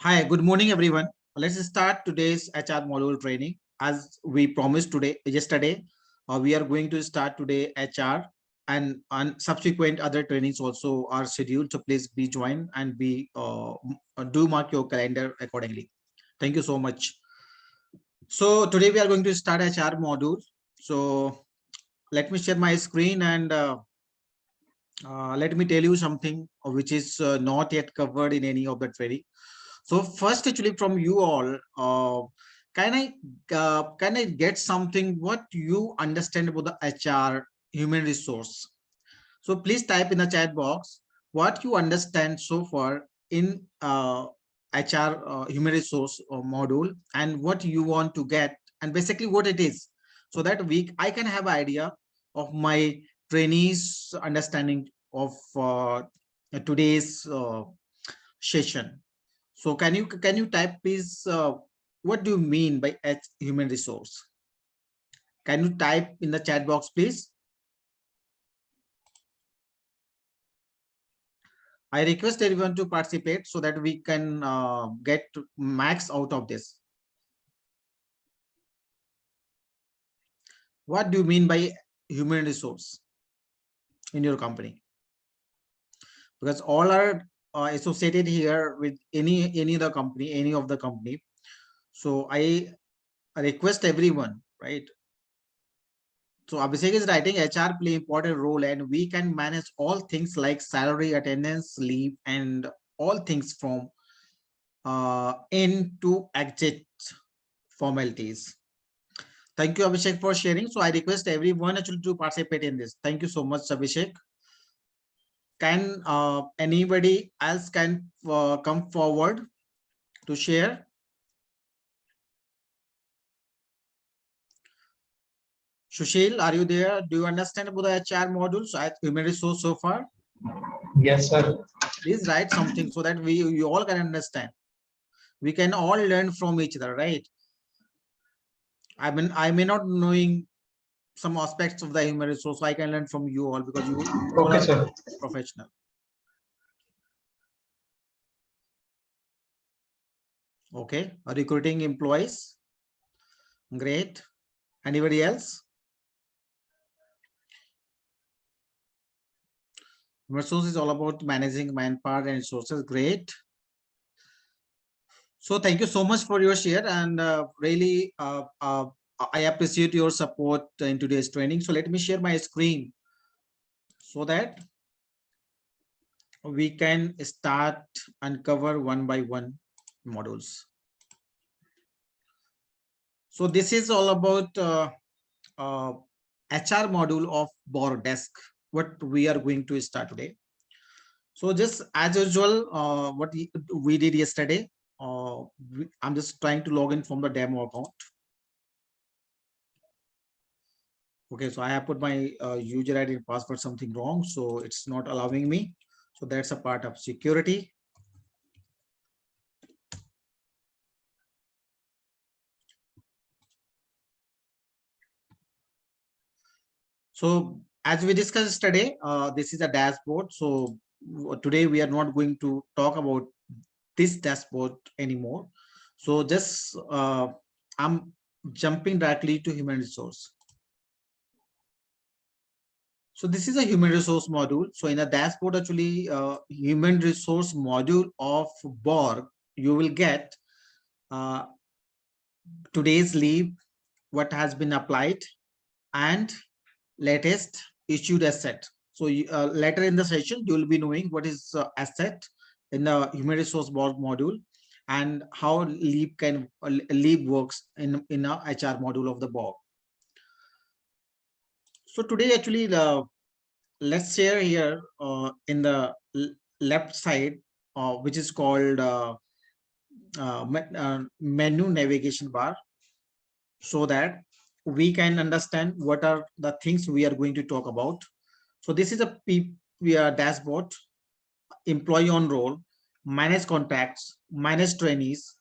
Hi, good morning, everyone. Let's start today's HR module training. As we promised yesterday, we are going to start today HR and subsequent other trainings also are scheduled. So please be joined and do mark your calendar accordingly. Thank you so much. So today we are going to start HR module. So let me share my screen and let me tell you something which is not yet covered in any of the training. So first, actually, from you all, can I get something what you understand about the HR human resource? So please type in the chat box what you understand so far in HR human resource module and what you want to get and basically what it is, so that I can have an idea of my trainees understanding of today's session. So can you type please what do you mean by human resource? Can you type in the chat box please? I request everyone to participate so that we can get max out of this. What do you mean by human resource in your company? Because all are associated here with any other company, any of the company. So I request everyone, right? So Abhishek is writing HR play important role and we can manage all things like salary, attendance, leave, and all things from in to exit formalities. Thank you, Abhishek, for sharing. So I request everyone actually to participate in this. Thank you so much, Abhishek. Can anybody else can come forward to share? Sushil, are you there? Do you understand about the HR modules at human resource so far? Yes, sir. Please write something so that we all can understand. We can all learn from each other, right? I may not knowing some aspects of the human resource, so I can learn from you all because you all Okay, are sir. professional. Okay, recruiting employees. Great. Anybody else? Resource is all about managing manpower and resources. Great. So thank you so much for your share and really I appreciate your support in today's training. So let me share my screen so that we can start and cover one by one modules. So this is all about HR module of BORG desk, what we are going to start today. So just as usual, what we did yesterday, I'm just trying to log in from the demo account. Okay, so I have put my user ID and password something wrong, so it's not allowing me. So that's a part of security. So as we discussed today, this is a dashboard. So today we are not going to talk about this dashboard anymore. So just I'm jumping directly to human resource. So this is a human resource module. So in a dashboard, actually, human resource module of BORG, you will get today's leave, what has been applied, and latest issued asset. So later in the session, you will be knowing what is asset in the human resource BORG module and how leave works in a HR module of the BORG. So today, actually, let's share here in the left side, which is called menu navigation bar, so that we can understand what are the things we are going to talk about. So this is a dashboard, employee on roll, manage contracts, manage trainees,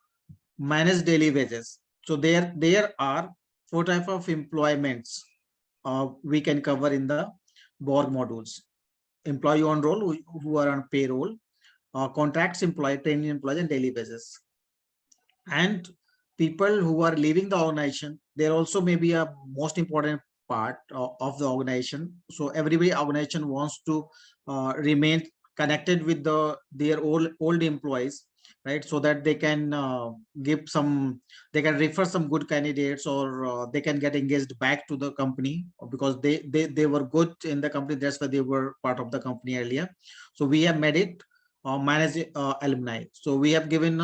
manage daily wages. So there are 4 types of employments we can cover in the BORG modules. Employee on roll who are on payroll, contracts employee, training employees, and daily basis. And people who are leaving the organization, there also may be a most important part of the organization. So everybody organization wants to remain connected with their old employees, right? So that they can give some, they can refer some good candidates, or they can get engaged back to the company, because they were good in the company, that's why they were part of the company earlier. So we have made it manage alumni. So we have given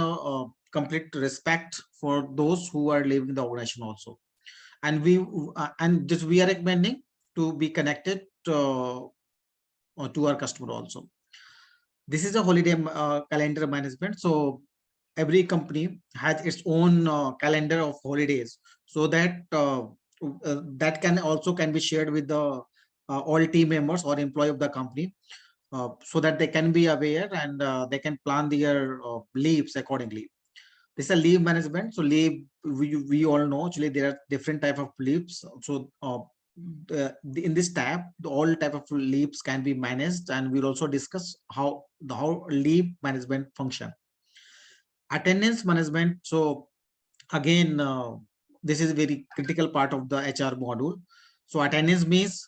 complete respect for those who are leaving the organization also. And this we are recommending to be connected to our customer also. This is a holiday calendar management. So every company has its own calendar of holidays, so that that can also can be shared with the all team members or employee of the company, so that they can be aware, and they can plan their leaves accordingly. This is a leave management. So leave, we all know actually there are different type of leaves. So in this tab, all type of leaves can be managed, and we'll also discuss how leave management function. Attendance management. So again, this is a very critical part of the HR module. So attendance means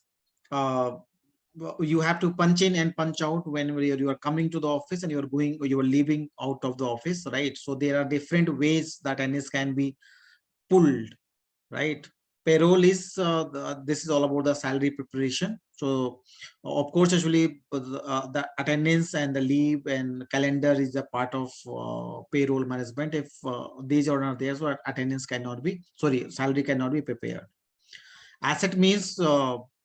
you have to punch in and punch out whenever you are coming to the office and you are going, or you are leaving out of the office, right? So there are different ways that attendance can be pulled, right? Payroll is this is all about the salary preparation. So of course, actually, the attendance and the leave and calendar is a part of payroll management. If these are not there, so attendance cannot be, sorry, salary cannot be prepared. Asset means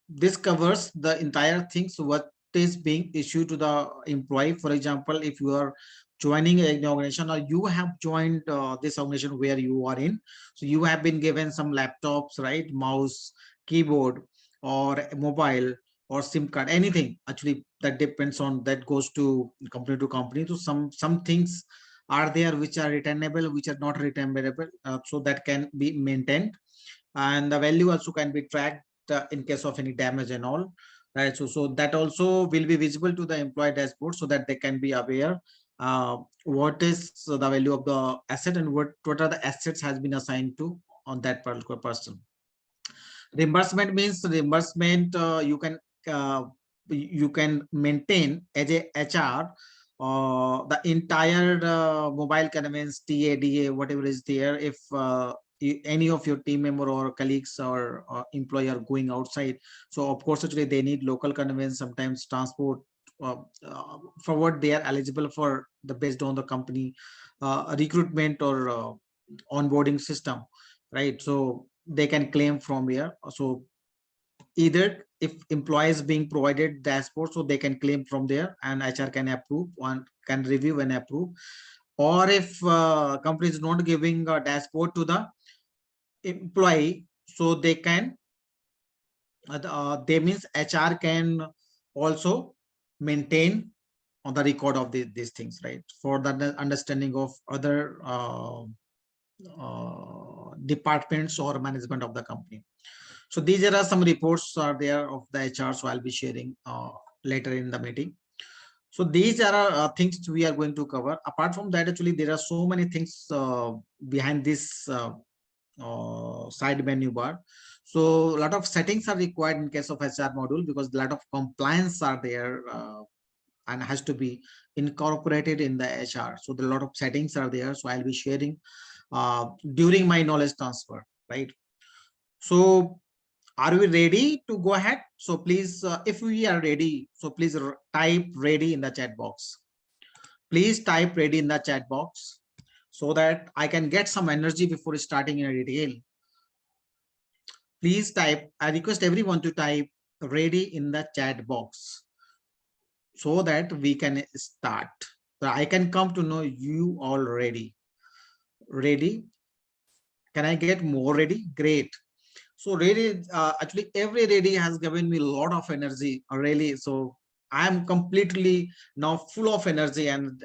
this covers the entire things what is being issued to the employee. For example, if you are joining an organization, or you have joined this organization where you are in, so you have been given some laptops, right? Mouse, keyboard, or mobile, or SIM card, anything actually that depends on, that goes to company. So some things are there which are returnable, which are not returnable, so that can be maintained, and the value also can be tracked in case of any damage and all, right? So that also will be visible to the employee dashboard, so that they can be aware what is the value of the asset, and what are the assets has been assigned to on that particular person. Reimbursement means reimbursement, you can maintain as a HR the entire mobile conveyance, TADA, whatever is there. If any of your team member or colleagues or employee are going outside, so of course actually they need local conveyance, sometimes transport, uh, for what they are eligible for, the based on the company recruitment or onboarding system, right? So they can claim from here. So either if employees being provided dashboard, so they can claim from there, and HR can approve, one can review and approve. Or if company is not giving a dashboard to the employee, so they can they means HR can also maintain on the record of these things, right? For the understanding of other departments or management of the company. So these are some reports are there of the HR, so I'll be sharing later in the meeting. So these are things we are going to cover. Apart from that, actually, there are so many things behind this side menu bar. So a lot of settings are required in case of HR module, because a lot of compliance are there and has to be incorporated in the HR. So there are a lot of settings are there. So I'll be sharing during my knowledge transfer, right? So are we ready to go ahead? So please, if we are ready, so please type ready in the chat box. Please type ready in the chat box, so that I can get some energy before starting in detail. Please type, I request everyone to type ready in the chat box, so that we can start. So I can come to know you already. Ready? Can I get more ready? Great. So really, actually, every ready has given me a lot of energy, really. So I'm completely now full of energy, and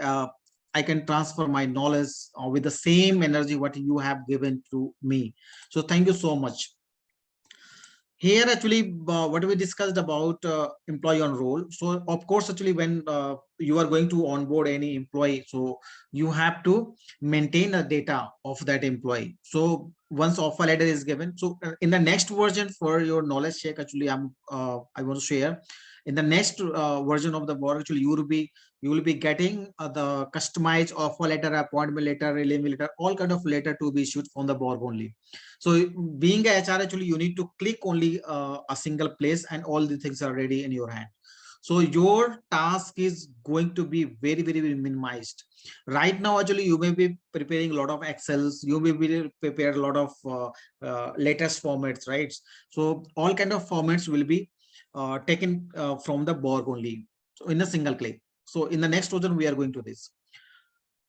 I can transfer my knowledge with the same energy what you have given to me. So thank you so much. here actually what we discussed about employee on roll. So of course actually when you are going to onboard any employee, so you have to maintain the data of that employee. So once offer letter is given, so in the next version, for your knowledge check, actually I want to share in the next version of the BORG, actually you will be getting the customized offer letter, appointment letter, relief letter, all kind of letter to be issued from the BORG only. So being a HR, actually, you need to click only a single place and all the things are ready in your hand. So your task is going to be very, very, very minimized. Right now, actually, you may be preparing a lot of Excels. You may be prepared a lot of latest formats, right? So all kind of formats will be taken from the BORG only. So in a single click. So in the next version, we are going to this.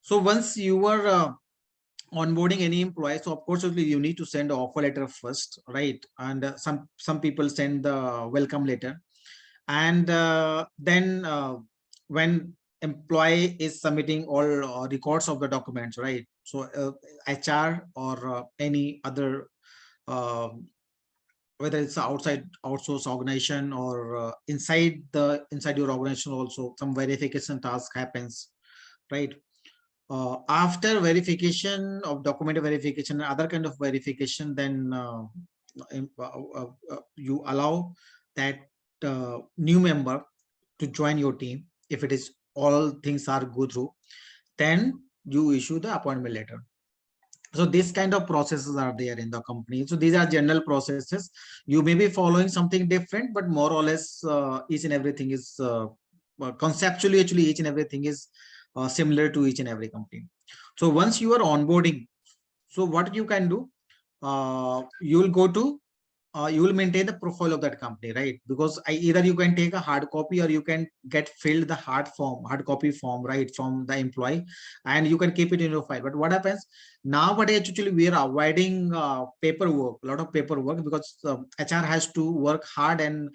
So once you are onboarding any employee, so of course you need to send an offer letter first, right? And some people send the welcome letter, and then when employee is submitting all records of the documents, right? So HR or any other uh, whether it's outside outsource organization or inside your organization, also some verification task happens, right? After verification of document verification and other kind of verification, then you allow that new member to join your team. If it is all things are go through, then you issue the appointment letter. So this kind of processes are there in the company. So these are general processes. You may be following something different, but more or less each and everything is conceptually, actually each and everything is similar to each and every company. So once you are onboarding, so what you can do, you will go to you will maintain the profile of that company, right? Because either you can take a hard copy or you can get filled the hard copy form, right, from the employee, and you can keep it in your file. But what happens nowadays, actually we are avoiding paperwork, a lot of paperwork, because HR has to work hard and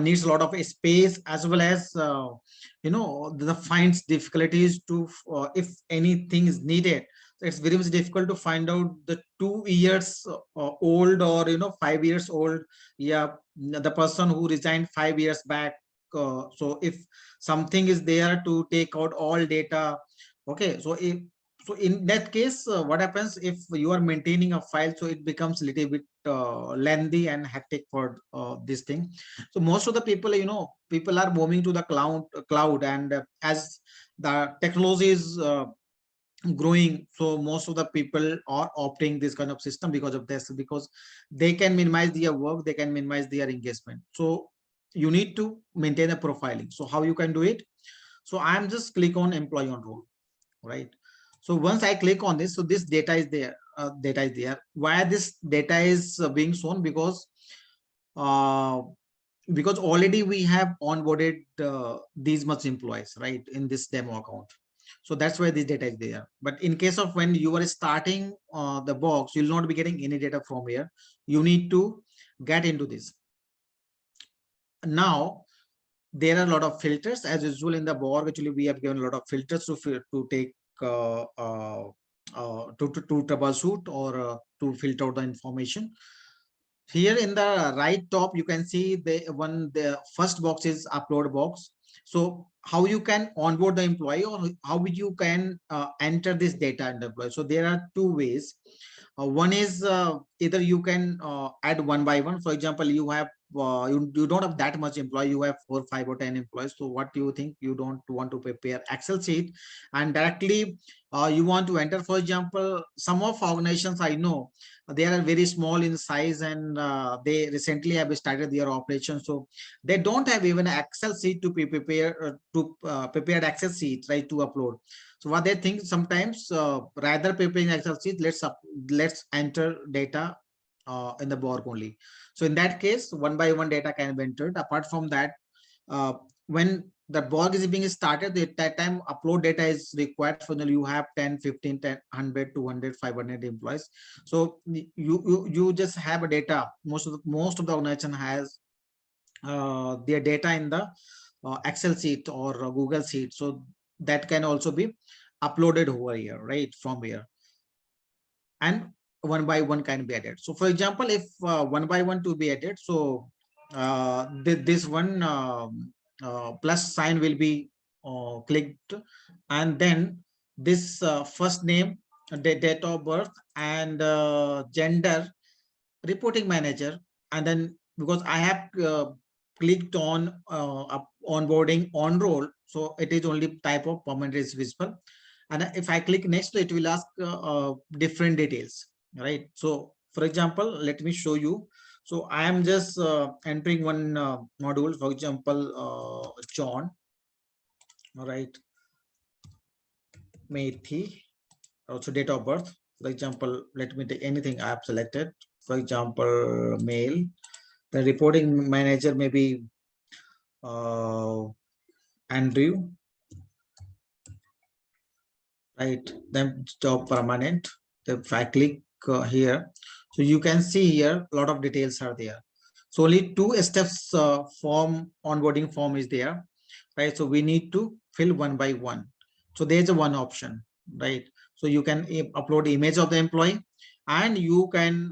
needs a lot of space, as well as the finds difficulties to if anything is needed. It's very much difficult to find out the 2 years old or 5 years old, yeah, the person who resigned 5 years back. So if something is there to take out all data, okay, so in that case, what happens if you are maintaining a file, so it becomes a little bit lengthy and hectic for this thing. So most of the people, people are moving to the cloud, and as the technology is growing, so most of the people are opting this kind of system because of this, because they can minimize their work, they can minimize their engagement. So you need to maintain a profiling. So how you can do it? So I'm just click on employee on roll, right? So once I click on this, so this data is there. Why this data is being shown? Uh, because already we have onboarded these much employees, right, in this demo account. So that's why this data is there. But in case of when you are starting the box, you'll not be getting any data from here. You need to get into this. Now there are a lot of filters as usual in the BORG. Actually we have given a lot of filters to take to troubleshoot or to filter out the information. Here in the right top, you can see the first box is upload box. So how you can onboard the employee, or how you can enter this data in the employee. So there are two ways. One is either you can add one by one. For example, you have you don't have that much employee, you have 4, 5 or 10 employees. So what do you think? You don't want to prepare Excel sheet and directly you want to enter. For example, some of organizations I know, they are very small in size, and they recently have started their operation, so they don't have even an Excel sheet to prepare Excel sheet, right, to upload. So what they think, sometimes rather preparing Excel sheet, let's enter data in the BORG only. So in that case, one by one data can be entered. Apart from that, when the BORG is being started, at that time upload data is required. For you have 10, 15, 10, 100, 200, 500 employees. So you just have a data. Most of the organization has their data in the Excel sheet or Google sheet. So that can also be uploaded over here, right, from here. And one by one can be added. So for example, if one by one to be added, so this one plus sign will be clicked, and then this first name, the date of birth, and gender, reporting manager, and then because I have clicked on onboarding on roll, so it is only type of permanent is visible. And if I click next, it will ask different details, right? So for example, let me show you. So I am just entering one module, for example, John, all right, Methi, also date of birth. For example, let me take anything I have selected. For example, male. The reporting manager may be Andrew, right? Then job permanent. If I click here, so you can see here a lot of details are there. So only two steps form onboarding form is there, right? So we need to fill one by one. So there's a one option, right? So you can upload image of the employee, and you can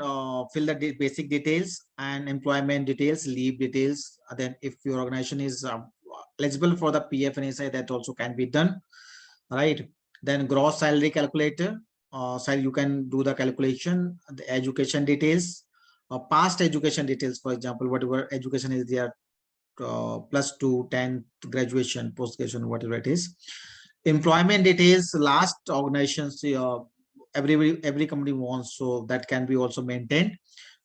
fill the basic details and employment details, leave details. Then if your organization is eligible for the PF and SI, that also can be done, right? Then gross salary calculator, so you can do the calculation, the education details, past education details, for example, whatever education is there, plus 2, 10, graduation, post graduation, whatever it is. Employment details, last organizations, every company wants, so that can be also maintained.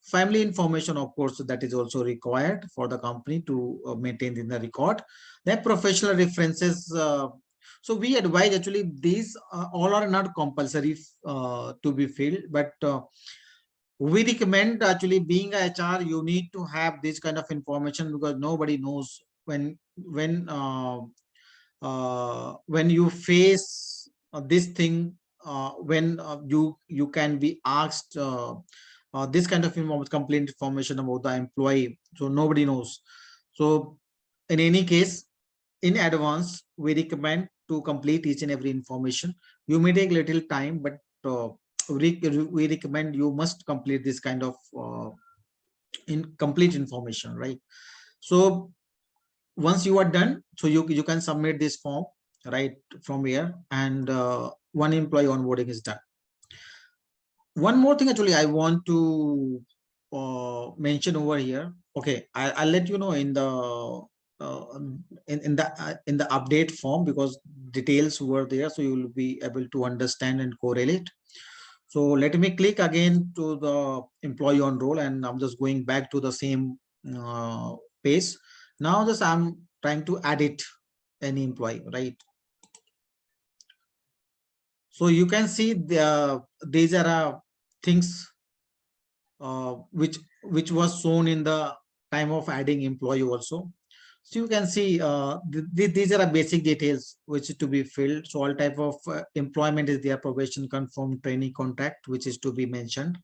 Family information, of course, that is also required for the company to maintain in the record. Then professional references. So we advise, actually these all are not compulsory to be filled, but we recommend, actually being a HR, you need to have this kind of information, because nobody knows when you face this thing, when you can be asked this kind of complete information about the employee, so nobody knows. So in any case, in advance, we recommend to complete each and every information. You may take little time, but we recommend you must complete this kind of complete information, right? So once you are done, so you can submit this form right from here, and one employee onboarding is done. One more thing, actually, I want to mention over here. Okay, I'll let you know in the in the update form, because details were there, so you will be able to understand and correlate. So let me click again to the employee on roll, and I'm just going back to the same page. Now just I'm trying to edit any employee, right? So you can see these are things which was shown in the time of adding employee also. So you can see these are basic details which is to be filled. So all type of employment is their probation, confirmed, training contract, which is to be mentioned.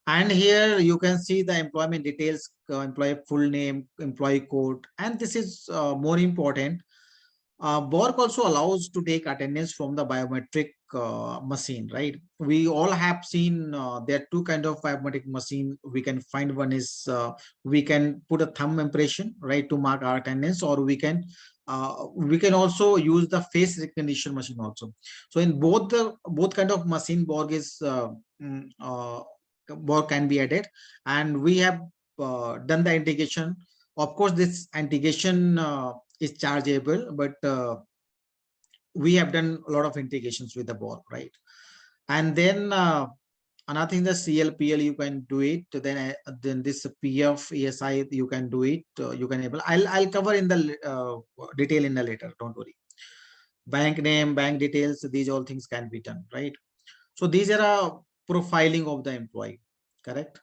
And here you can see the employment details, employee full name, employee code, and this is more important. BORG also allows to take attendance from the biometric machine, right? We all have seen there are two kind of biometric machine. We can find one is we can put a thumb impression, right, to mark our attendance, or we can also use the face recognition machine also. So in both kind of machine, BORG is BORG can be added, and we have done the integration. Of course, this integration is chargeable, but we have done a lot of integrations with the BORG, right? And then another thing, the CLPL, you can do it. Then this PF ESI, you can do it. You can able. I'll cover in the detail in the later. Don't worry. Bank name, bank details, these all things can be done, right? So these are a profiling of the employee, correct?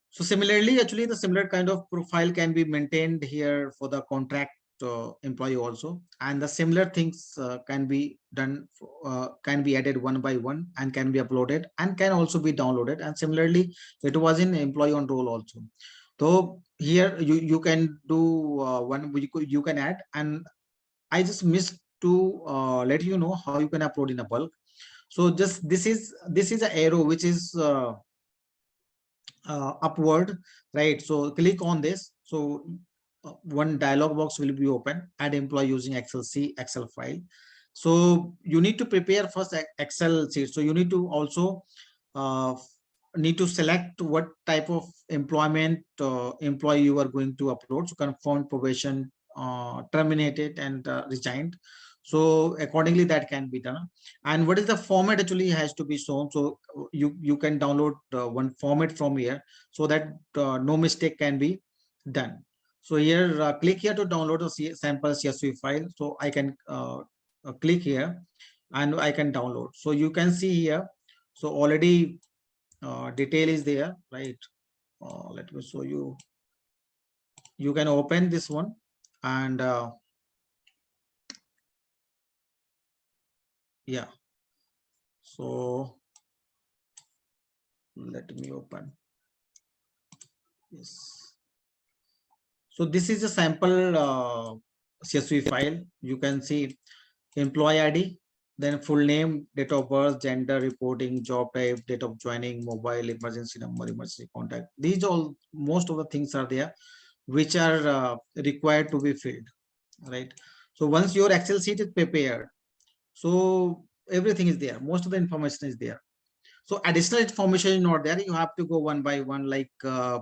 So similarly, actually, the similar kind of profile can be maintained here for the contract employee also, and the similar things can be done, can be added one by one, and can be uploaded, and can also be downloaded. And similarly, it was in employee on roll also. So here you can do one, you can add, and I just missed to let you know how you can upload in a bulk. So just this is an arrow which is upward, right? So click on this. So one dialog box will be open. Add employee using Excel file. So you need to prepare first Excel sheet. So you need to also uh, need to select what type of employee you are going to upload. So confirmed, probation, terminated, and resigned. So accordingly that can be done. And what is the format actually has to be shown. So you can download one format from here, so that no mistake can be done. So here click here to download a sample CSV file. So I can click here and I can download. So you can see here, so already detail is there, right? Let me show you. You can open this one and yeah, so let me open. Yes. So this is a sample CSV file. You can see employee ID, then full name, date of birth, gender, reporting, job type, date of joining, mobile, emergency number, emergency contact. These all, most of the things are there which are required to be filled, right? So once your Excel sheet is prepared, so everything is there, most of the information is there. So additional information is not there. You have to go one by one, like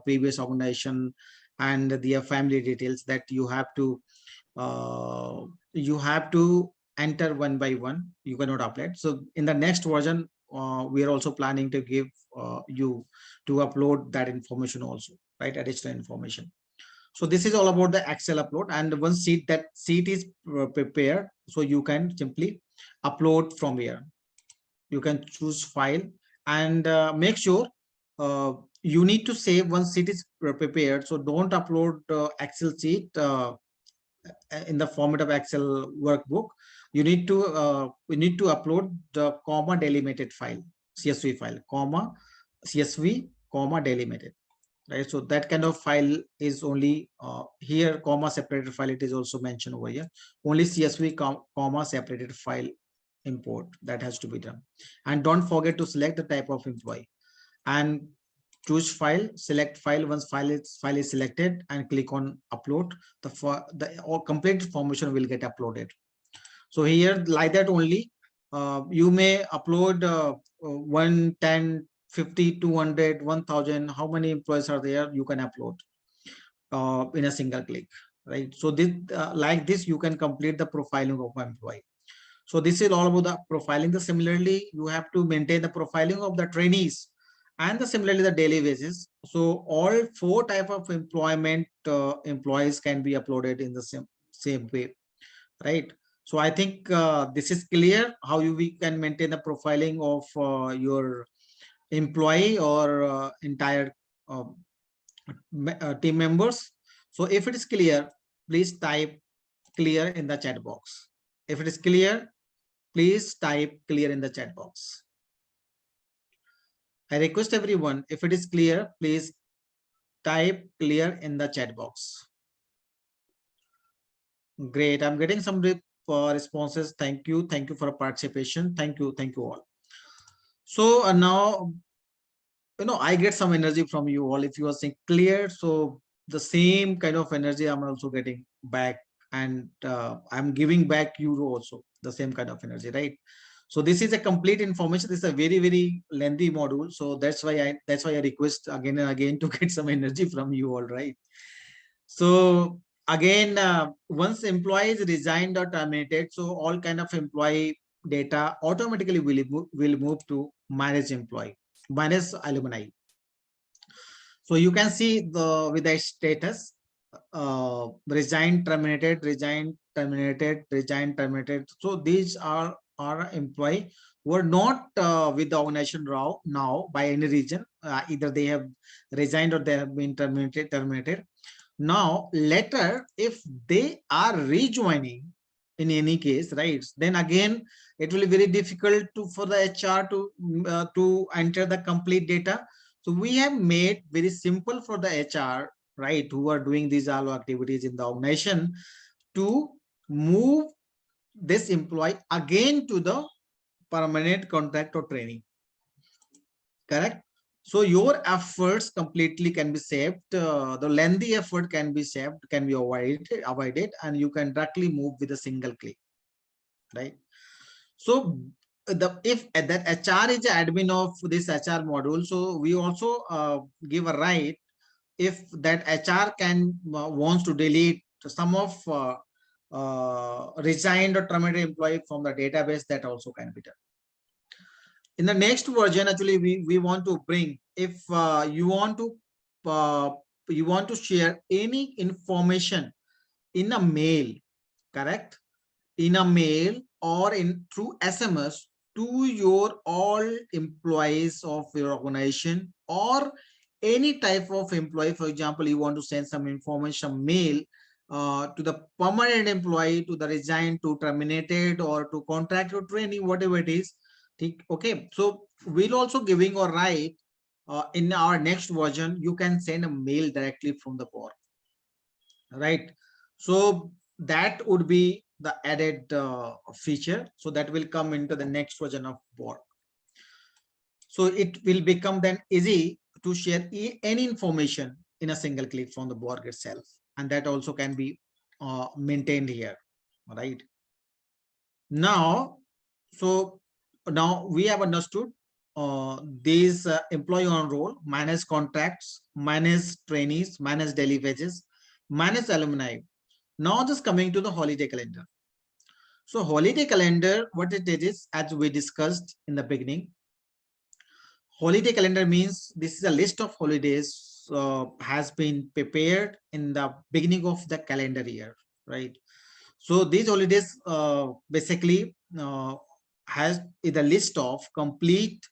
previous organization and their family details, that you have to enter one by one. You cannot upload. So in the next version, we are also planning to give you to upload that information also, right? Additional information. So this is all about the Excel upload. And once that sheet is prepared, so you can simply upload from here. You can choose file and make sure you need to save once it is prepared. So don't upload Excel sheet in the format of Excel workbook. You need to upload the comma delimited file, CSV file, comma CSV, comma delimited, right? So that kind of file is only here, comma separated file, it is also mentioned over here. Only CSV comma separated file import that has to be done. And don't forget to select the type of employee and choose file, select file. Once file is selected and click on upload, the complete information will get uploaded. So here, like that only, you may upload 1, 10, 50, 200, 1000, how many employees are there, you can upload in a single click, right? So this like this you can complete the profiling of an employee. So this is all about the profiling. The similarly, you have to maintain the profiling of the trainees and similarly the daily wages. So all 4 type of employees can be uploaded in the same way, right? So I think this is clear how we can maintain the profiling of your employee or entire team members. So if it is clear, please type clear in the chat box. If it is clear, please type clear in the chat box. I request everyone, if it is clear, please type clear in the chat box. Great. I'm getting some responses. Thank you. Thank you for participation. Thank you. Thank you all. So now, I get some energy from you all. If you are saying clear, so the same kind of energy I'm also getting back, and I'm giving back you also the same kind of energy, right? So this is a complete information. This is a very, very lengthy module. So that's why I request again and again to get some energy from you all, right? So again, once employees resigned or terminated, so all kind of employee data automatically will move to manage employee, manage alumni. So you can see with the status, resigned, terminated, resigned, terminated, resigned, terminated. So these are employee who are not with the organization now by any reason. Either they have resigned or they have been terminated. Now, later, if they are rejoining in any case, right, then again, it will be very difficult for the HR to enter the complete data. So we have made very simple for the HR, right, who are doing these all activities in the organization, to move this employee again to the permanent contract or training. Correct. So your efforts completely can be saved. The lengthy effort can be saved, can be avoided, and you can directly move with a single click. Right. So if that HR is admin of this HR module, so we also give a right if that HR can wants to delete some of resigned or terminated employee from the database, that also can be done. In the next version, actually, we want to bring, if you want to share any information in a mail, correct? In a mail or in through SMS to your all employees of your organization, or any type of employee. For example, you want to send some information mail to the permanent employee, to the resigned, to terminated, or to contract or training, whatever it is. Okay, so we'll also giving a right in our next version, you can send a mail directly from the BORG, right? So that would be the added feature. So that will come into the next version of BORG. So it will become then easy to share any information in a single click from the BORG itself, and that also can be maintained here, right? Now, so now we have understood these employee on roll, manage contracts, manage trainees, manage daily wages, manage alumni. Now just coming to the holiday calendar. So holiday calendar, what it is, as we discussed in the beginning, holiday calendar means this is a list of holidays has been prepared in the beginning of the calendar year, right? So these holidays basically has the list of complete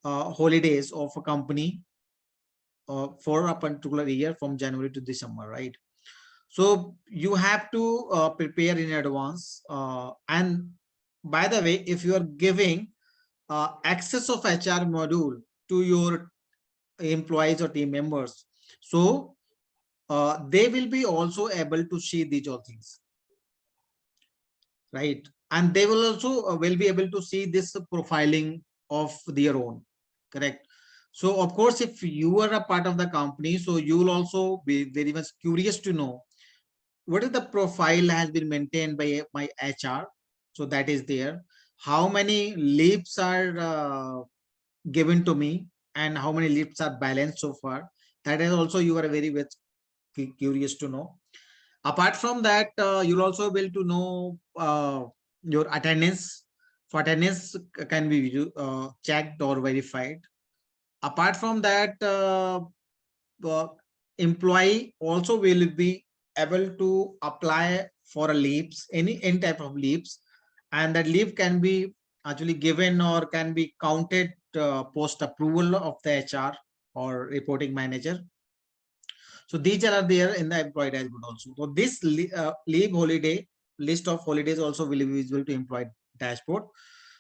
holidays of a company for a particular year from January to December, right? So you have to prepare in advance. And by the way, if you are giving access of HR module to your employees or team members, so they will be also able to see these all things, right? And they will also will be able to see this profiling of their own, correct? So of course, if you are a part of the company, so you will also be very much curious to know what is the profile has been maintained by my HR. So that is there. How many leaves are given to me, and how many leaves are balanced so far. That is also you are very much curious to know. Apart from that, you'll also be able to know your attendance. For attendance can be checked or verified. Apart from that, employee also will be able to apply for a leaves, any type of leaves, and that leave can be actually given or can be counted post approval of the HR or reporting manager. So these are there in the employee dashboard also. So this leave holiday list of holidays also will be visible to employee dashboard.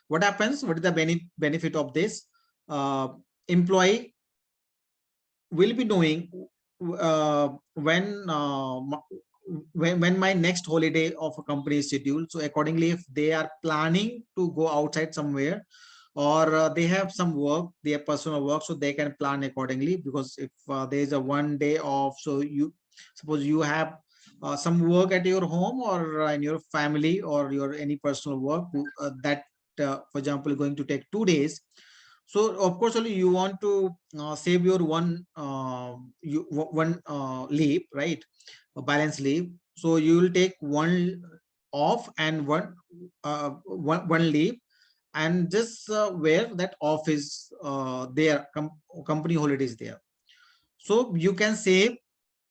What happens? What is the benefit of this? Employee will be knowing when my next holiday of a company is scheduled. So accordingly, if they are planning to go outside somewhere, or they have some work, their personal work, so they can plan accordingly. Because if there is a 1 day off, so you suppose you have some work at your home or in your family or your any personal work that for example going to take 2 days. So of course only you want to save your one leave, right? A balance leave. So you will take one off and one leave, and just where that off is there, company holidays there. So you can save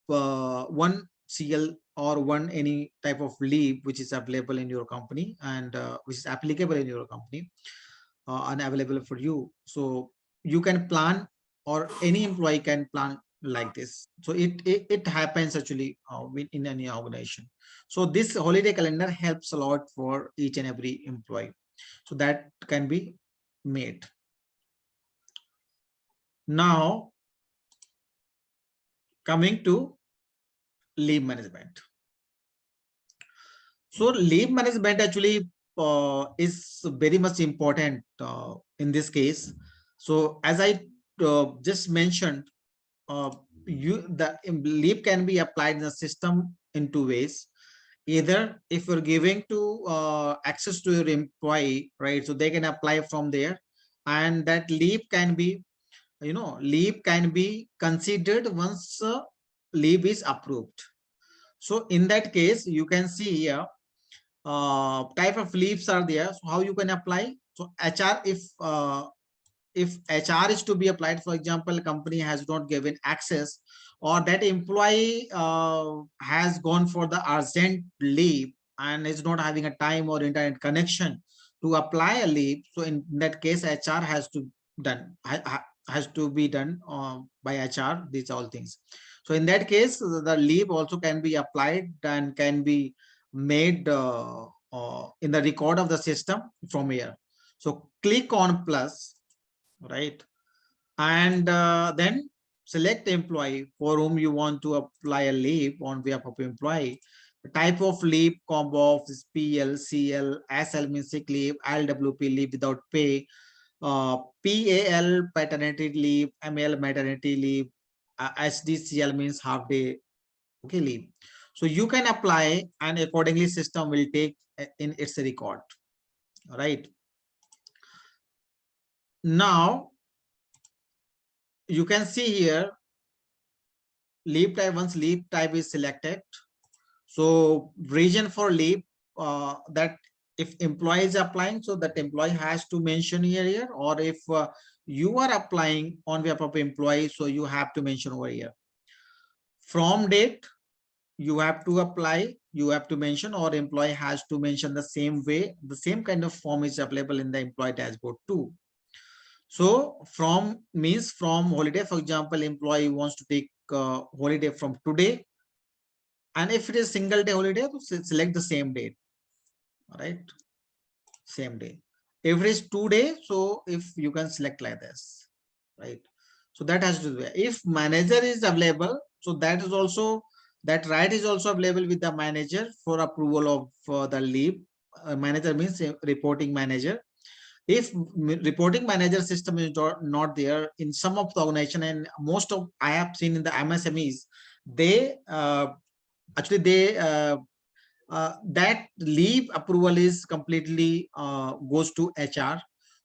one CL or one any type of leave which is available in your company, and which is applicable in your company and available for you. So you can plan, or any employee can plan like this. So it happens actually in any organization. So this holiday calendar helps a lot for each and every employee. So that can be made. Now coming to leave management. So leave management actually is very much important in this case. So as I just mentioned, uh, the leave can be applied in the system in two ways. Either if you're giving to access to your employee, right, so they can apply from there, and that leave can be, leave can be considered once leave is approved. So in that case, you can see here type of leaves are there. So how you can apply? So HR, if HR is to be applied, for example, company has not given access, or that employee has gone for the urgent leave and is not having a time or internet connection to apply a leave. So in that case, HR has to has to be done by HR, these all things. So in that case, the leave also can be applied and can be made in the record of the system from here. So click on plus, right, and then select employee for whom you want to apply a leave on behalf of employee. The type of leave combo of is PL, CL, SL means sick leave, LWP leave without pay, PAL paternity leave, ML maternity leave, SDCL means half day, okay, leave. So you can apply, and accordingly system will take in its record. All right, now you can see here leave type. Once leave type is selected, so reason for leave, that if employee is applying, so that employee has to mention here, or if you are applying on behalf of employee, so you have to mention over here. From date, you have to apply, you have to mention, or employee has to mention the same way. The same kind of form is available in the employee dashboard too. So from means from holiday, for example, employee wants to take holiday from today, and if it is single day holiday, select the same date. All right, same day. If it is 2 days, so if you can select like this, right? So that has to be, if manager is available, so that is also, that right is also available with the manager for approval of the leave. Manager means a reporting manager. If reporting manager system is not there in some of the organization, and most of I have seen in the MSMEs, they actually they that leave approval is completely goes to HR.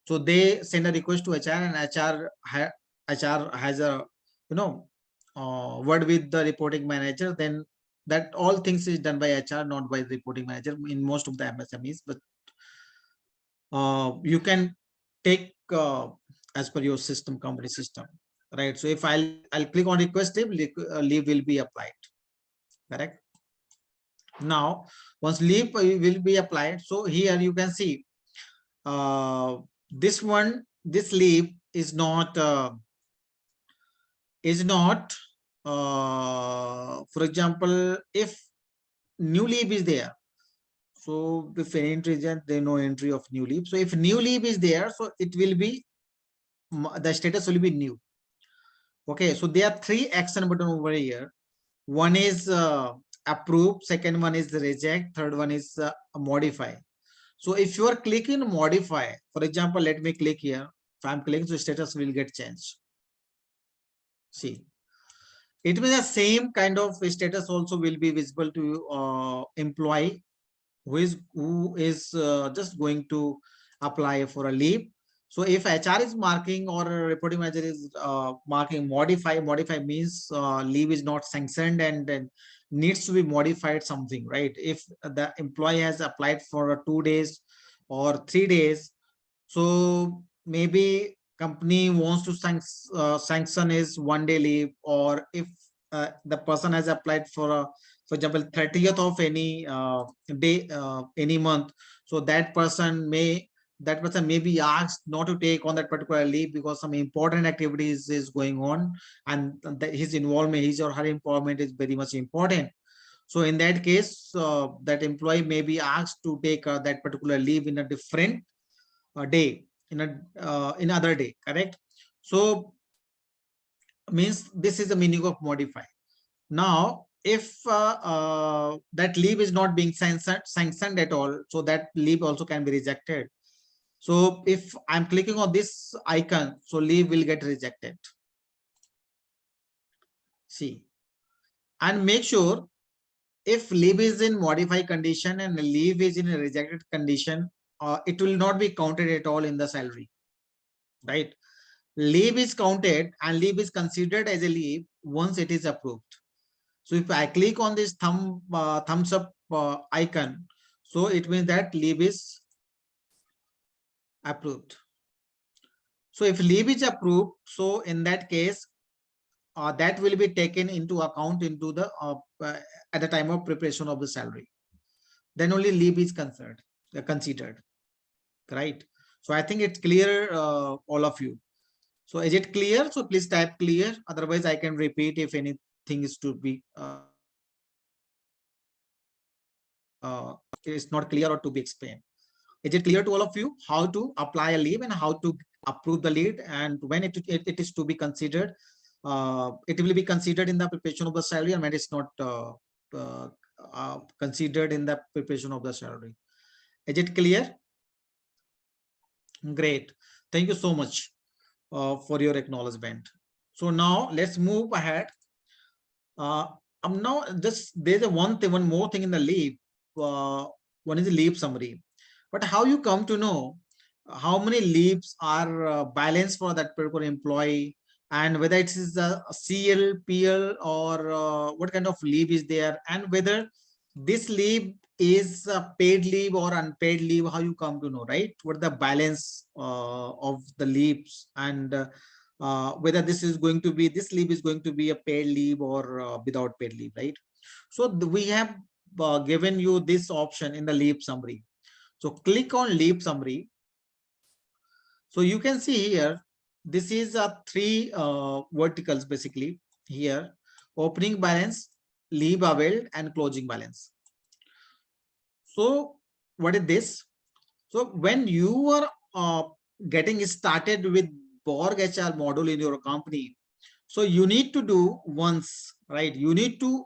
So they send a request to HR, and HR has a, word with the reporting manager. Then that all things is done by HR, not by the reporting manager in most of the MSMEs. But you can take as per your system, company system, right? So if I'll click on request leave will be applied, correct? Now once leave will be applied, so here you can see this one, this leave is not for example, if new leave is there, so if any entry is there no entry of new leave. So if new leave is there, so it will be, the status will be new. Okay, so there are three action button over here. One is approve, second one is reject, third one is modify. So if you are clicking modify, for example, let me click here. If I'm clicking, so status will get changed. See, it means the same kind of status also will be visible to employee who is just going to apply for a leave. So if HR is marking, or a reporting manager is marking modify, modify means leave is not sanctioned and then needs to be modified something, right? If the employee has applied for 2 days or 3 days, so maybe company wants to sanction is 1 day leave, or if the person has applied for a, for example, 30th of any day, any month, so that person may be asked not to take on that particular leave because some important activities is going on, and his involvement, his or her involvement is very much important. So in that case, that employee may be asked to take that particular leave in a different day, in other day, correct? So means this is the meaning of modify. Now if that leave is not being sanctioned at all, so that leave also can be rejected. So if I'm clicking on this icon, so leave will get rejected. See, and make sure if leave is in modified condition and the leave is in a rejected condition, it will not be counted at all in the salary, right? Leave is counted and leave is considered as a leave once it is approved. So if I click on this thumbs up icon, so it means that leave is approved. So if leave is approved, so in that case, that will be taken into account into the at the time of preparation of the salary. Then only leave is considered, right? So I think it's clear, all of you. So is it clear? So please type clear. Otherwise, I can repeat if anything is to be is not clear or to be explained. Is it clear to all of you how to apply a leave and how to approve the leave and when it is to be considered? It will be considered in the preparation of the salary and when it's not considered in the preparation of the salary. Is it clear? Great. Thank you so much for your acknowledgement. So now let's move ahead. Now there's one more thing in the leave. One is the leave summary. But how you come to know how many leaves are balanced for that particular employee and whether it is a CL, PL or what kind of leave is there and whether this leave is a paid leave or unpaid leave, how you come to know, right? What the balance of the leaves and whether this leave is going to be a paid leave or without paid leave, right? So we have given you this option in the leave summary. So click on leave summary. So you can see here, this is a three verticals basically here: opening balance, leave availed, and closing balance. So what is this? So when you are getting started with BORG HR module in your company, so you need to do once, right? You need to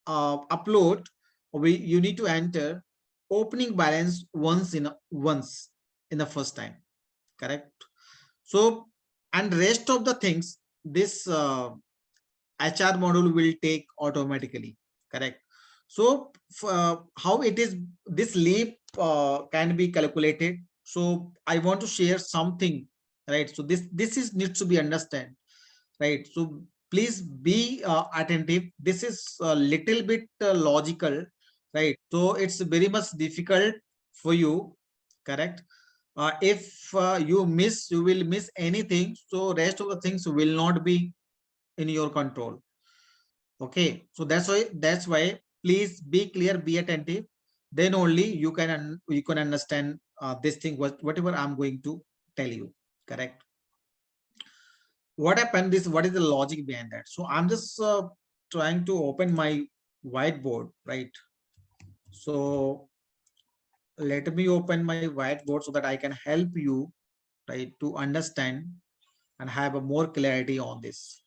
upload, you need to enter opening balance once in the first time, correct? So, and rest of the things, this HR module will take automatically, correct? So how it is, this leap can be calculated. So I want to share something, right? So this is needs to be understand, right? So please be attentive. This is a little bit logical, right? So it's very much difficult for you, correct? If you will miss anything, so rest of the things will not be in your control. Okay, so that's why please be clear, be attentive, then only you can understand this thing, whatever I'm going to tell you, correct? What happened, what is the logic behind that? So I'm just trying to open my whiteboard, right? So let me open my whiteboard so that I can help you, right, to understand and have a more clarity on this.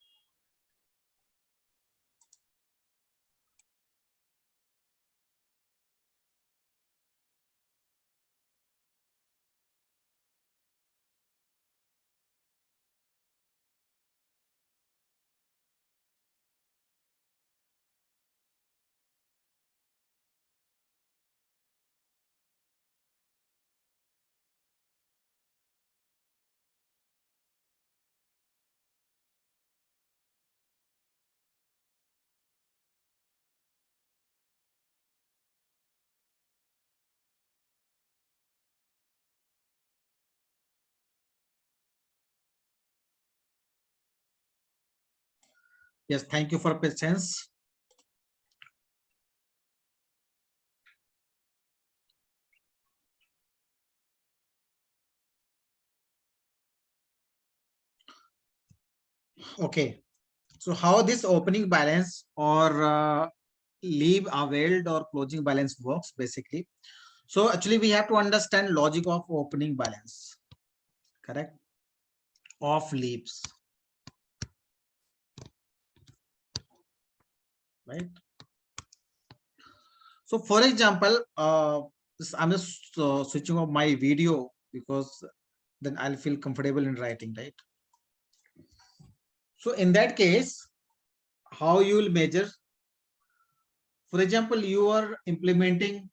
Yes, thank you for patience. Okay, so how this opening balance or leave availed or closing balance works basically? So actually we have to understand logic of opening balance, correct, of leaves, right? So for example, I'm just switching off my video because then I'll feel comfortable in writing, right? So in that case, how you will measure? For example, you are implementing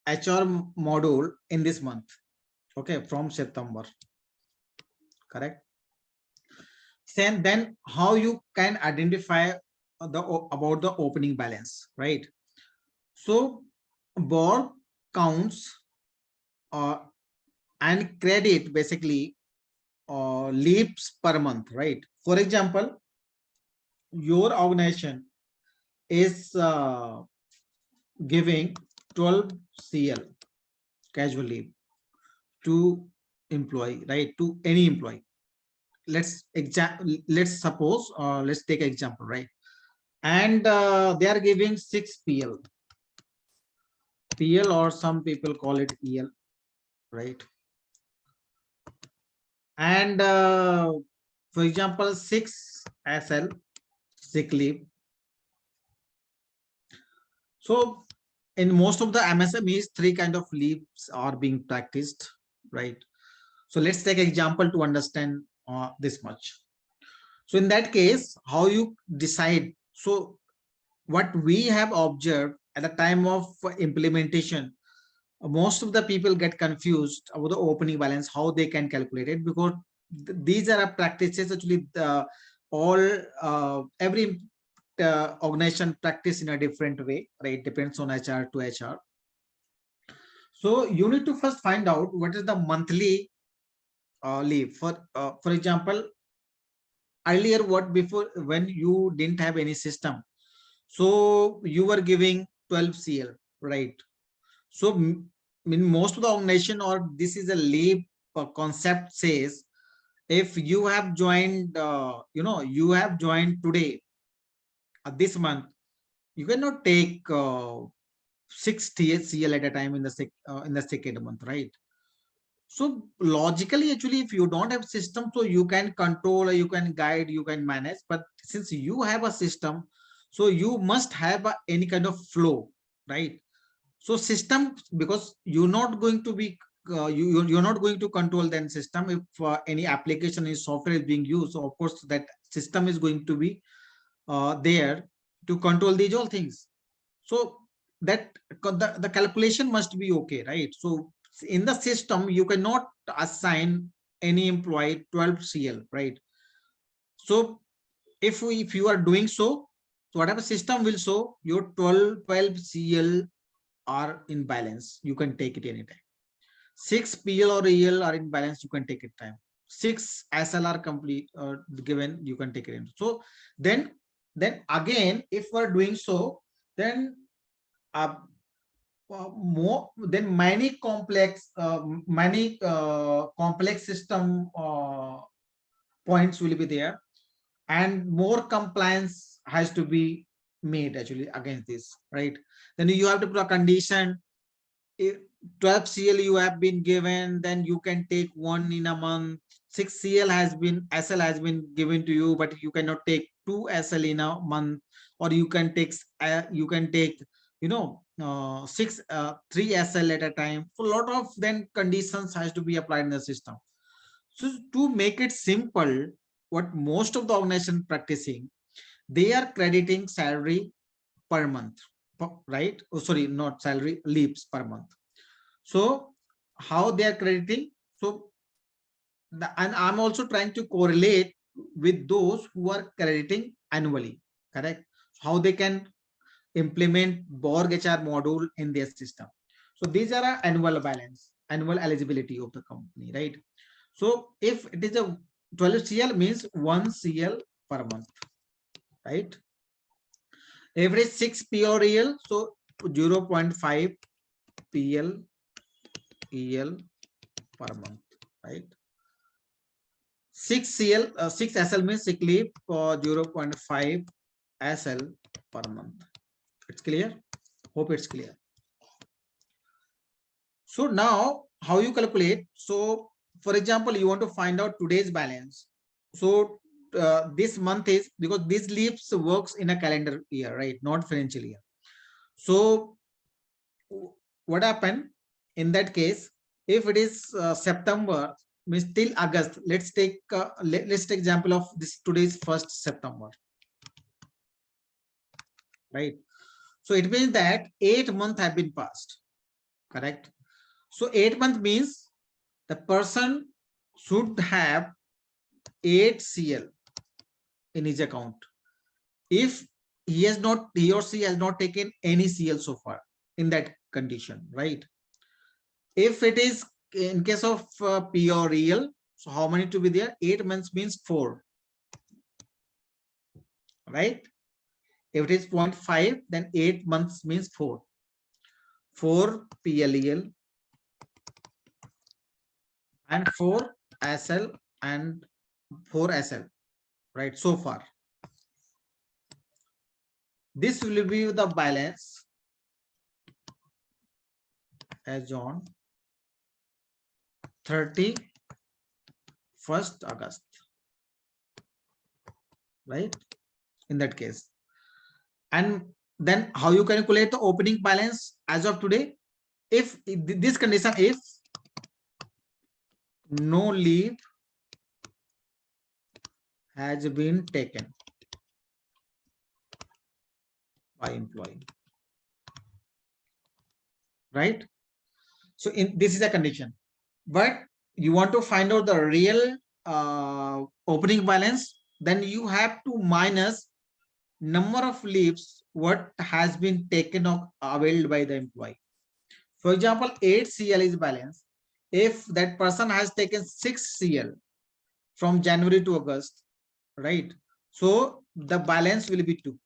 HR module in this month, okay, from September, correct? Then how you can identify about the opening balance, right? So BORG counts uh, and credit basically leaps per month, right? For example, your organization is giving 12 CL casual leave to employee, right? To any employee. Let's suppose let's take an example, right? And they are giving 6 PL, or some people call it EL, right? And for example, 6 SL, sick leave. So in most of the MSMEs, 3 kind of leaves are being practiced, right? So let's take an example to understand this much. So in that case, how you decide? So what we have observed at the time of implementation, most of the people get confused about the opening balance, how they can calculate it, because these are practices actually all every organization practice in a different way, right? Depends on HR to HR. So you need to first find out what is the monthly leave. For example, earlier, what before, when you didn't have any system, so you were giving 12 CL, right? So in most of the organization, or this is a leap concept, says if you have joined you have joined today, this month, you cannot take 6 THCL at a time in the second month, right? So logically, actually, if you don't have system, so you can control, or you can guide, you can manage. But since you have a system, so you must have any kind of flow, right? So system, because you're not going to be you're not going to control that system. If any application is software is being used, so of course that system is going to be there to control these all things. So that the calculation must be okay, right? So in the system, you cannot assign any employee 12 CL, right? So if you are doing so, whatever system will show your 12 CL are in balance, you can take it anytime. 6 PL or EL are in balance, you can take it time. 6 SLR complete given, you can take it in. So then again, if we're doing so, then uh, more then many complex system points will be there, and more compliance has to be made actually against this, right? Then you have to put a condition. If 12 CL you have been given, then you can take one in a month. 6 CL has been SL has been given to you, but you cannot take 2 SL in a month, or you can take 3 SL at a time. So a lot of then conditions has to be applied in the system. So to make it simple, what most of the organization practicing, they are crediting salary per month, right? Oh, sorry, not salary, leaves per month. So how they are crediting? So and I'm also trying to correlate with those who are crediting annually, correct? How they can implement BORG HR module in their system. So these are our annual balance, annual eligibility of the company, right? So if it is a 12 CL, means 1 CL per month, right? Every 6 PL EL, so 0.5 PL EL per month, right? 6 CL, 6 SL means sick leave for 0.5 SL per month. It's clear? Hope it's clear. So now how you calculate? So for example, you want to find out today's balance. So this month is, because this leaves works in a calendar year, right? Not financial year. So what happened in that case? If it is September, means till August, let's take example of this today's 1st September, right? So it means that 8 months have been passed, correct? So 8 months means the person should have 8 CL in his account. If he or she has not taken any CL so far in that condition, right? If it is in case of P or real, so how many to be there? 8 months means 4, right? If it is 0.5, then 8 months means 4. 4 PLEL and 4 SL and 4 SL, right? So far, this will be the balance as on 31st August, right? In that case, and then how you calculate the opening balance as of today? If this condition, if no leave has been taken by employee, right? So this is a condition, but you want to find out the real opening balance, then you have to minus number of leaves what has been taken or availed by the employee. For example, 8 CL is balance. If that person has taken 6 CL from January to August, right? So the balance will be 2,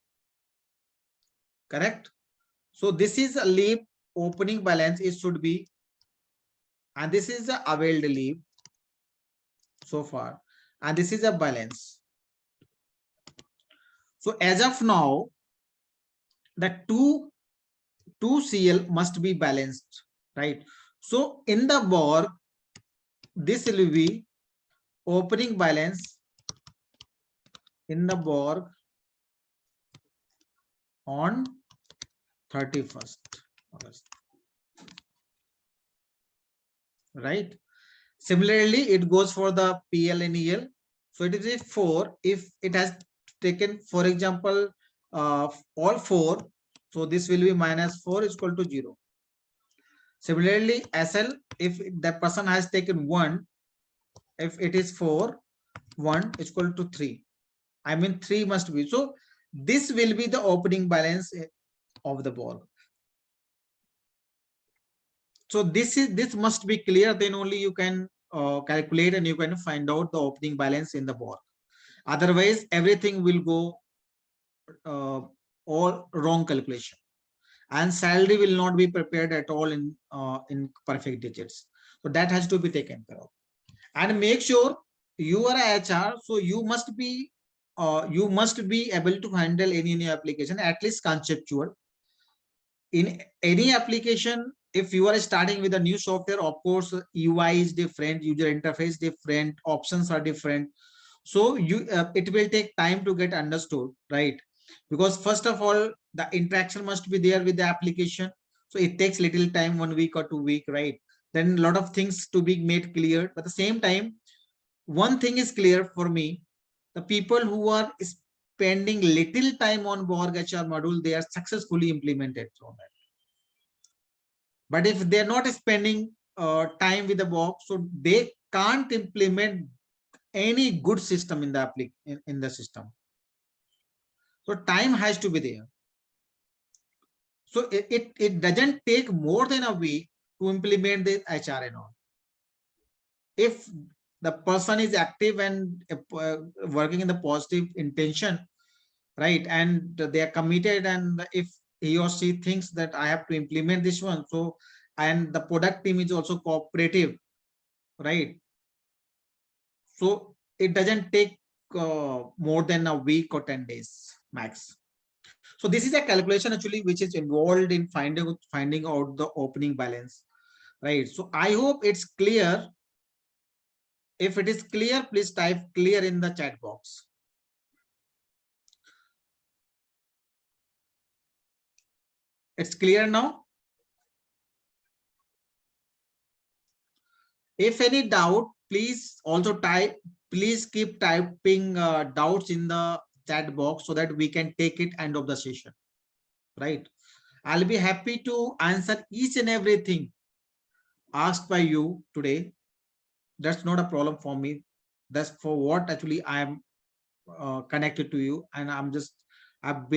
correct? So this is a leave opening balance, it should be, and this is the availed leave so far, and this is a balance. So as of now, the 2 CL must be balanced, right? So in the BORG, this will be opening balance in the BORG on 31st August, right? Similarly, it goes for the PL and EL. So it is a 4 if it has taken, for example, all 4. So this will be minus 4 is equal to 0. Similarly, SL, if the person has taken 1, if it is 4, 1 is equal to 3. I mean 3 must be. So this will be the opening balance of the BORG. So this must be clear, then only you can calculate and you can find out the opening balance in the BORG. Otherwise, everything will go all wrong calculation, and salary will not be prepared at all in perfect digits. So that has to be taken care of. And make sure you are a HR, so you must be able to handle any new application, at least conceptual. In any application, if you are starting with a new software, of course UI is different, user interface different, options are different. So it will take time to get understood, right? Because first of all, the interaction must be there with the application, so it takes little time, 1 week or 2 week, right? Then a lot of things to be made clear. But at the same time, one thing is clear for me: the people who are spending little time on BORG HR module, they are successfully implemented on that. But if they're not spending time with the BORG, so they can't implement any good system in the system. So time has to be there. So it doesn't take more than a week to implement the HR and all. If the person is active and working in the positive intention, right, and they are committed, and if he or she thinks that I have to implement this one, so, and the product team is also cooperative, right? So it doesn't take more than a week or 10 days max. So this is a calculation actually which is involved in finding out the opening balance, right? So I hope it's clear. If it is clear, please type clear in the chat box. It's clear now? If any doubt, please also type, please keep typing doubts in the chat box so that we can take it end of the session, right? I'll be happy to answer each and everything asked by you today. That's not a problem for me. That's for what actually I am connected to you, and I've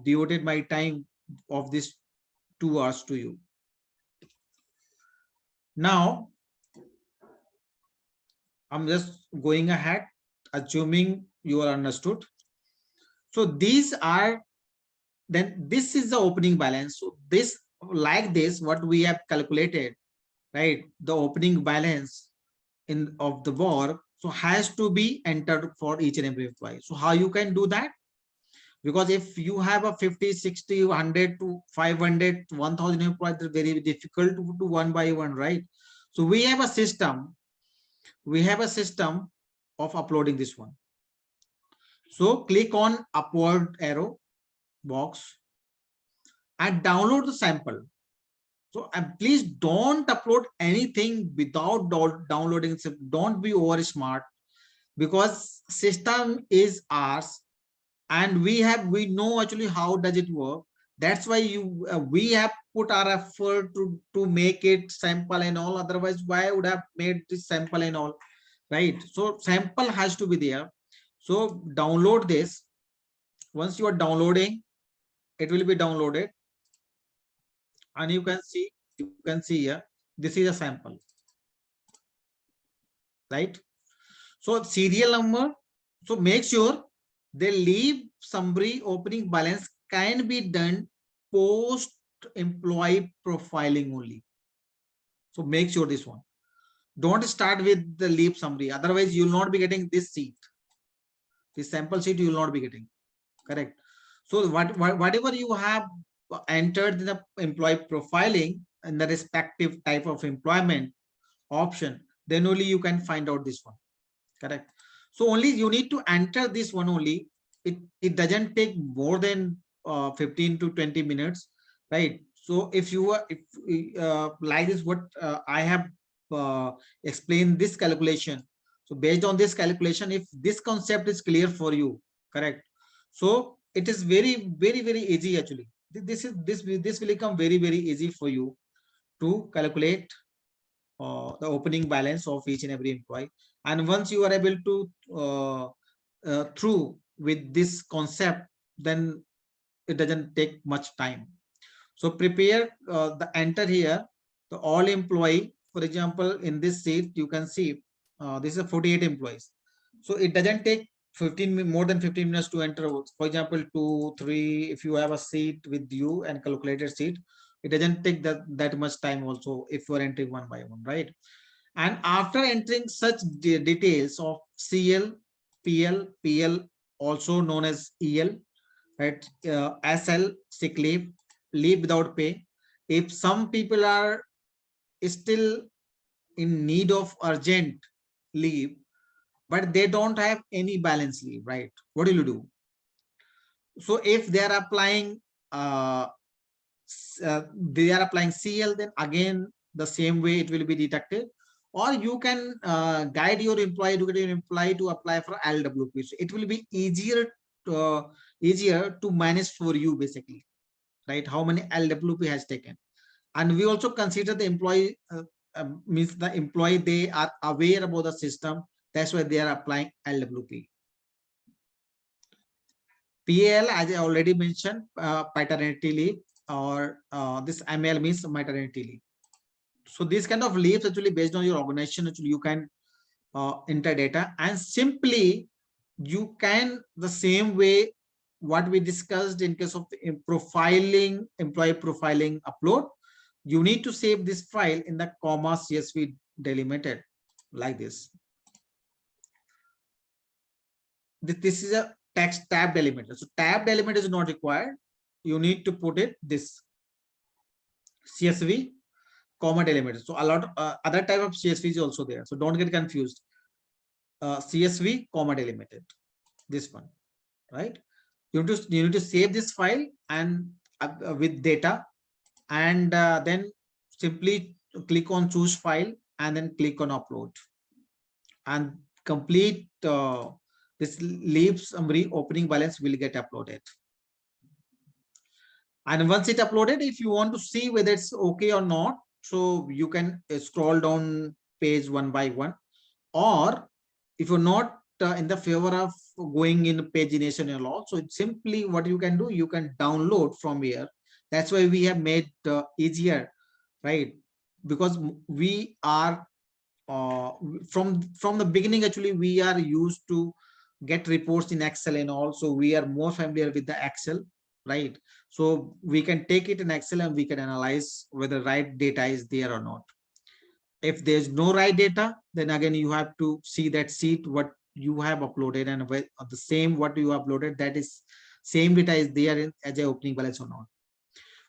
devoted my time of this 2 hours to you. Now I'm just going ahead, assuming you are understood. So these are, then this is the opening balance. So this, like this, what we have calculated, right? The opening balance in of the BORG, so has to be entered for each and every employee. So how you can do that? Because if you have a 50, 60, 100 to 500, 1000 employees, it's very difficult to do one by one, right? So we have a system. We have a system of uploading this one. So click on upward arrow box and download the sample. So and please don't upload anything without downloading. Don't be over smart, because system is ours and we know actually how does it work. That's why we have put our effort to make it sample and all. Otherwise, why would have made this sample and all, right? So sample has to be there. So download this. Once you are downloading, it will be downloaded, and you can see here, this is a sample, right? So serial number. So make sure the leave summary opening balance can be done post employee profiling only. So make sure this one. Don't start with the leave summary. Otherwise, you will not be getting this sheet. This sample sheet you will not be getting. Correct. So whatever you have entered in the employee profiling and the respective type of employment option, then only you can find out this one. Correct. So only you need to enter this one only. It doesn't take more than 15 to 20 minutes, right? So if you are, if like this, what I have explained this calculation. So based on this calculation, if this concept is clear for you, correct. So it is very, very, very easy actually. This will become very, very easy for you to calculate the opening balance of each and every employee. And once you are able to through with this concept, then it doesn't take much time. So prepare the enter here, the all employee. For example, in this sheet, you can see this is 48 employees. So it doesn't take 15 more than 15 minutes to enter. For example, 2, 3, if you have a sheet with you and calculated sheet, it doesn't take that much time also if you are entering one by one, right? And after entering such details of CL, PL, also known as EL, right? SL, sick leave, leave without pay. If some people are still in need of urgent leave, but they don't have any balance leave, right? What will you do? So if they are applying CL, then again the same way it will be deducted. Or you can guide your employee to apply for LWP. So it will be easier to manage for you basically, right? How many LWP has taken. And we also consider the employee means the employee, they are aware about the system. That's why they are applying LWP. PAL, as I already mentioned, paternity leave, or this ML means maternity leave. So these kind of leaves actually based on your organization, actually you can enter data, and simply you can the same way what we discussed in case of profiling, employee profiling upload, you need to save this file in the comma CSV delimited like this. This is a text tab delimiter. So tab delimiter is not required. You need to put it this CSV comma delimiter. So a lot of other type of CSV is also there. So don't get confused. CSV comma delimited, this one, right? You need to save this file and with data, and then simply click on choose file and then click on upload and complete this leave summary opening balance will get uploaded. And once it uploaded, if you want to see whether it's okay or not, so you can scroll down page one by one, or if you're not in the favor of going in pagination and all, so it's simply what you can do, you can download from here. That's why we have made easier, right? Because we are from the beginning, actually we are used to get reports in Excel, and also we are more familiar with the Excel, right? So we can take it in Excel and we can analyze whether right data is there or not. If there's no right data, then again you have to see that sheet what you have uploaded, and the same what you uploaded, that is same data is there in as a opening balance or not.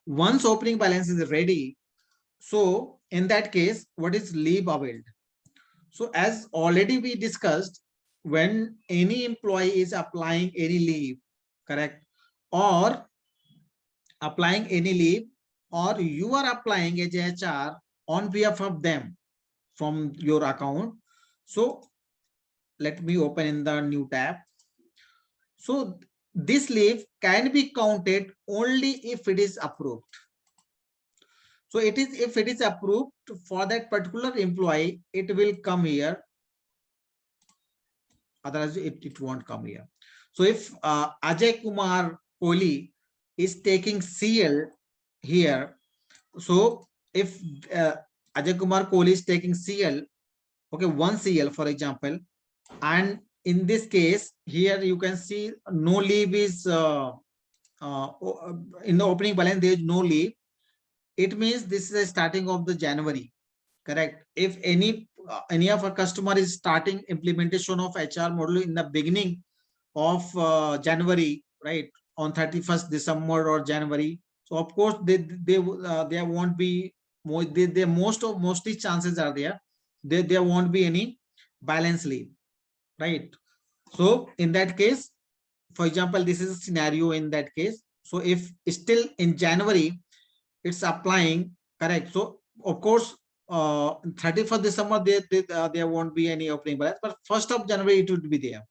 Once opening balance is ready, so in that case, what is leave availed? So as already we discussed, when any employee is applying any leave, correct, or applying any leave, or you are applying as HR on behalf of them from your account. So let me open in the new tab. So this leave can be counted only if it is approved. So it is, if it is approved for that particular employee, it will come here. Otherwise it won't come here. So if Ajay Kumar Kohli is taking CL here, so if Ajay Kumar Kohli is taking CL, okay, one CL for example, and in this case here you can see no leave is in the opening balance, there is no leave. It means this is the starting of the January, correct? If any of our customer is starting implementation of HR module in the beginning of January, right, on 31st December or January, so of course there won't be more, mostly chances are there won't be any balance leave, right? So in that case, for example, this is a scenario in that case. So if still in January it's applying, correct, so of course 31st December there won't be any opening balance, but 1st of January it would be there.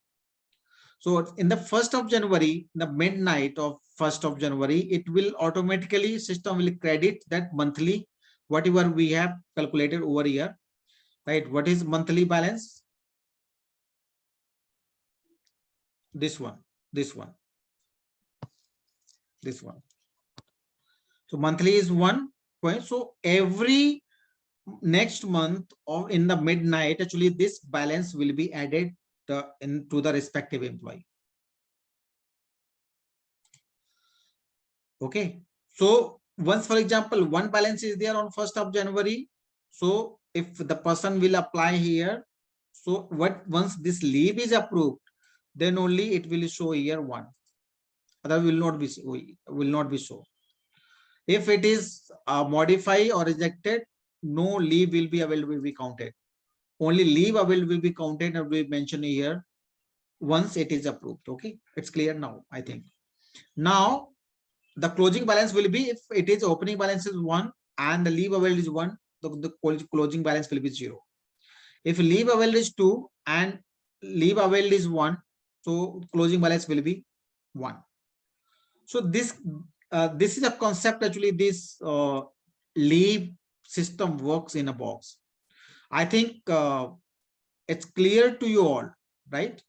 So in the 1st of January, the midnight of 1st of January, it will automatically, system will credit that monthly whatever we have calculated over here, right? What is monthly balance? This one, this one, this one. So monthly is 1 point. So every next month or in the midnight, actually this balance will be added into the respective employee. Okay. So once, for example, one balance is there on 1st of January. So if the person will apply here, so once this leave is approved, then only it will show here 1. Otherwise will not be so. If it is modified or rejected, no leave will be available, will be counted. Only leave available will be counted and will be mentioned here once it is approved. Okay, it's clear now, I think. Now the closing balance will be, if it is opening balance is 1 and the leave available is 1, the closing balance will be 0. If leave available is 2 and leave available is 1, so closing balance will be 1. So this is a concept, actually this leave system works in a box. I think it's clear to you all, right?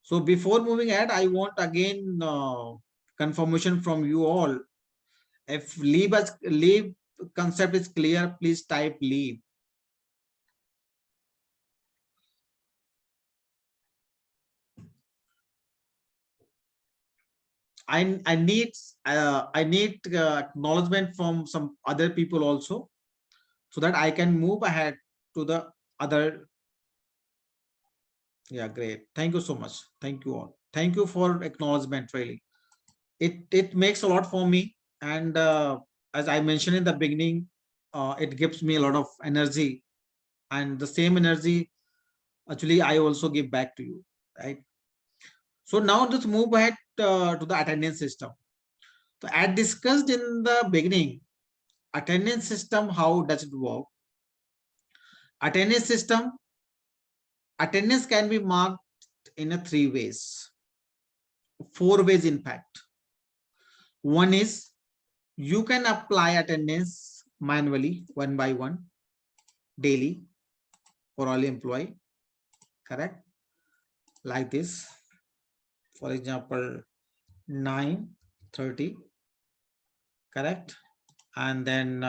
So before moving ahead, I want again confirmation from you all. If leave concept is clear, please type leave. I need acknowledgement from some other people also, so that I can move ahead to the other. Yeah, great. Thank you so much. Thank you all. Thank you for acknowledgement. Really, it makes a lot for me. And as I mentioned in the beginning, it gives me a lot of energy, and the same energy actually I also give back to you, right? So now let's move ahead to the attendance system. So as discussed in the beginning, attendance system, how does it work? Attendance system. Attendance can be marked in a 3 ways, 4 ways in fact. One is you can apply attendance manually, one by one, daily for all employee, correct? Like this, for example, 9:30, correct? And then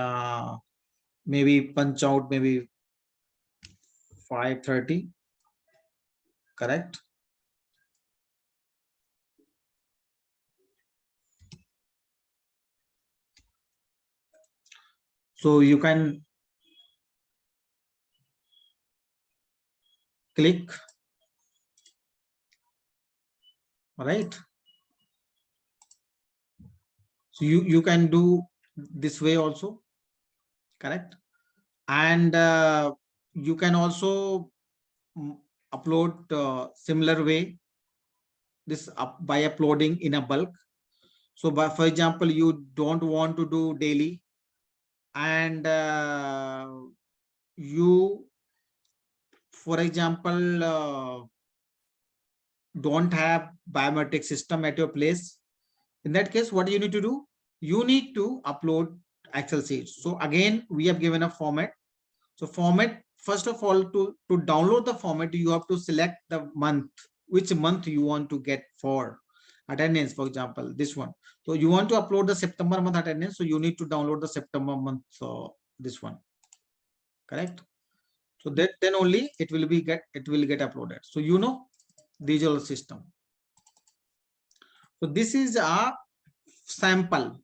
maybe punch out maybe 5:30, correct? So you can click, right? So you can do this way also, correct? And you can also upload similar way, this up by uploading in a bulk. So by, for example, you don't want to do daily, and you, for example, don't have biometric system at your place. In that case, what do you need to do? You need to upload Excel sheets. So again, we have given a format. So format, first of all, to download the format, you have to select the month, which month you want to get for attendance, for example, this one. So you want to upload the September month attendance, so you need to download the September month, so this one, correct? So that then only it will get uploaded. So you know, digital system. So this is a sample,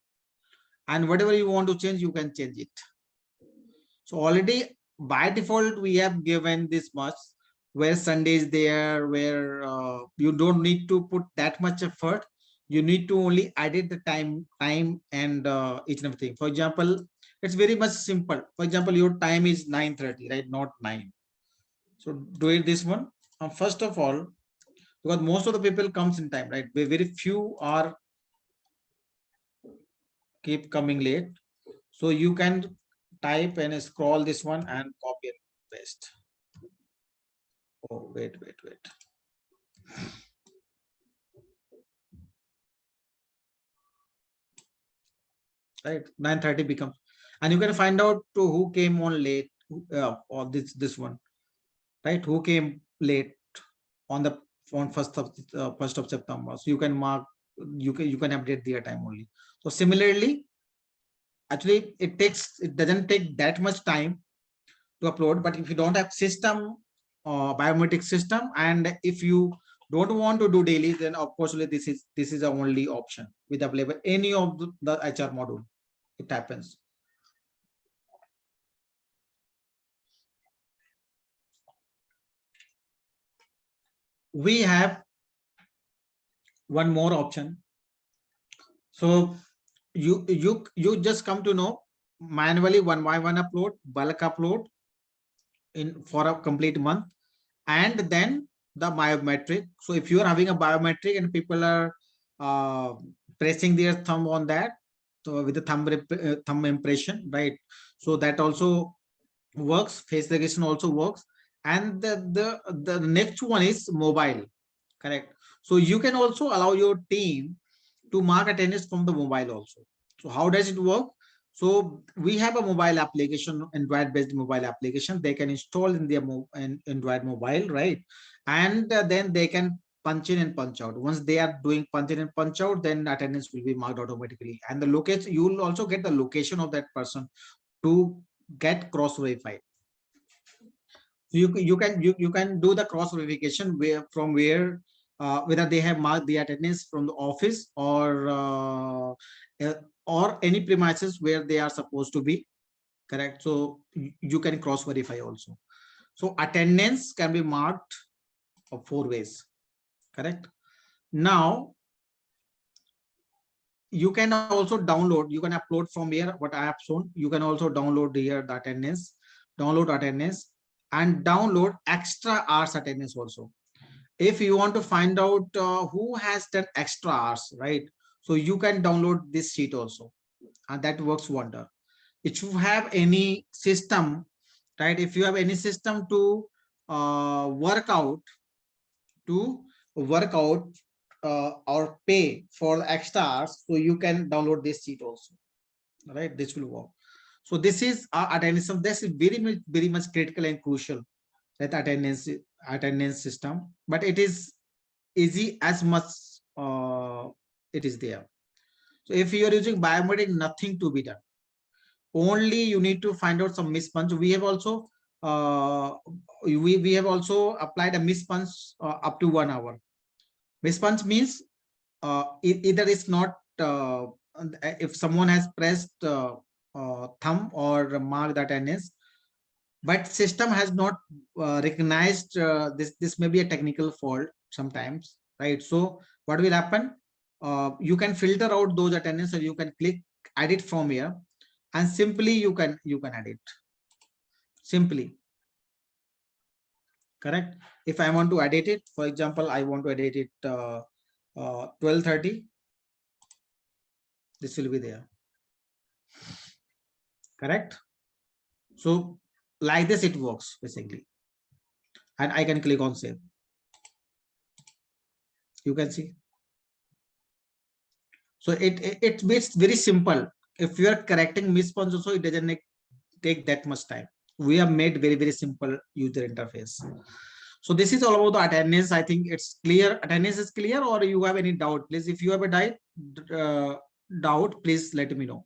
and whatever you want to change, you can change it. So already by default we have given this much, where Sunday is there, where you don't need to put that much effort. You need to only edit the time and each and everything. For example, it's very much simple. For example, your time is 9:30, right? Not 9. So do it this one. First of all, because most of the people comes in time, right? Very few are keep coming late. So you can type and scroll this one and copy and paste. Oh, wait. Right, 9:30 becomes, and you can find out to who came on late, or this one, right? Who came late on the on first of September. So you can mark, you can update their time only. So similarly, actually it doesn't take that much time to upload, but if you don't have system, biometric system, and if you don't want to do daily, then of course this is the only option with available any of the HR module. It happens. We have one more option. So you just come to know, manually one by one upload, bulk upload in for a complete month, and then the biometric. So if you are having a biometric and people are pressing their thumb on that, so with the thumb impression, right? So that also works. Face recognition also works. And the next one is mobile, correct? So you can also allow your team to mark attendance from the mobile also. So how does it work? So we have a mobile application, Android based mobile application. They can install in their Android mobile, right? And then they can punch in and punch out. Once they are doing punch in and punch out, then attendance will be marked automatically. And the location, you will also get the location of that person to get cross verified. You can do the cross verification where from where, whether they have marked the attendance from the office or any premises where they are supposed to be, correct? So you can cross verify also. So attendance can be marked of 4 ways, correct? Now you can also download, you can upload from here what I have shown. You can also download here the attendance, download attendance, and download extra hours attendance also. If you want to find out who has done extra hours, right? So you can download this sheet also, and that works wonder. If you have any system, right? If you have any system to work out or pay for the extra hours, so you can download this sheet also, right? This will work. So this is attendance. This is very much critical and crucial, that attendance system, but it is easy as much it is there. So if you are using biometric, nothing to be done. Only you need to find out some mispunch. We have also we have also applied a mispunch up to 1 hour. Mispunch means either it's not if someone has pressed thumb or marked attendance, but system has not recognized this may be a technical fault sometimes, right? So what will happen, you can filter out those attendance, or you can click edit from here, and simply you can edit simply, correct? If I want to edit it, for example, I want to edit it 12:30, this will be there, correct? So like this it works basically, and I can click on save. You can see. So it makes very simple. If you are correcting misspelling also, it doesn't take that much time. We have made very simple user interface. So this is all about the attendance. I think it's clear. Attendance is clear, or you have any doubt, please? If you have a doubt, please let me know.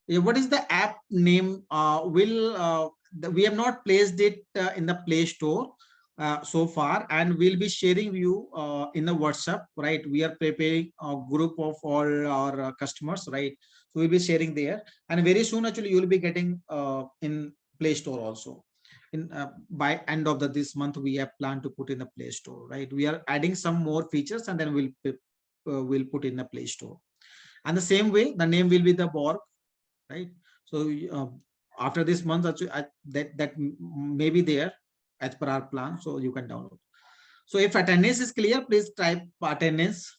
What is the app name? We have not placed it in the Play Store so far, and we'll be sharing you in the WhatsApp, right? We are preparing a group of all our customers, right? So we'll be sharing there, and very soon actually you will be getting in Play Store also. In by end of this month, we have planned to put in the Play Store, right? We are adding some more features, and then we'll put in the Play Store. And the same way, the name will be the BORG, right? So after this month, actually, that may be there as per our plan, so you can download. So if attendance is clear, please type attendance.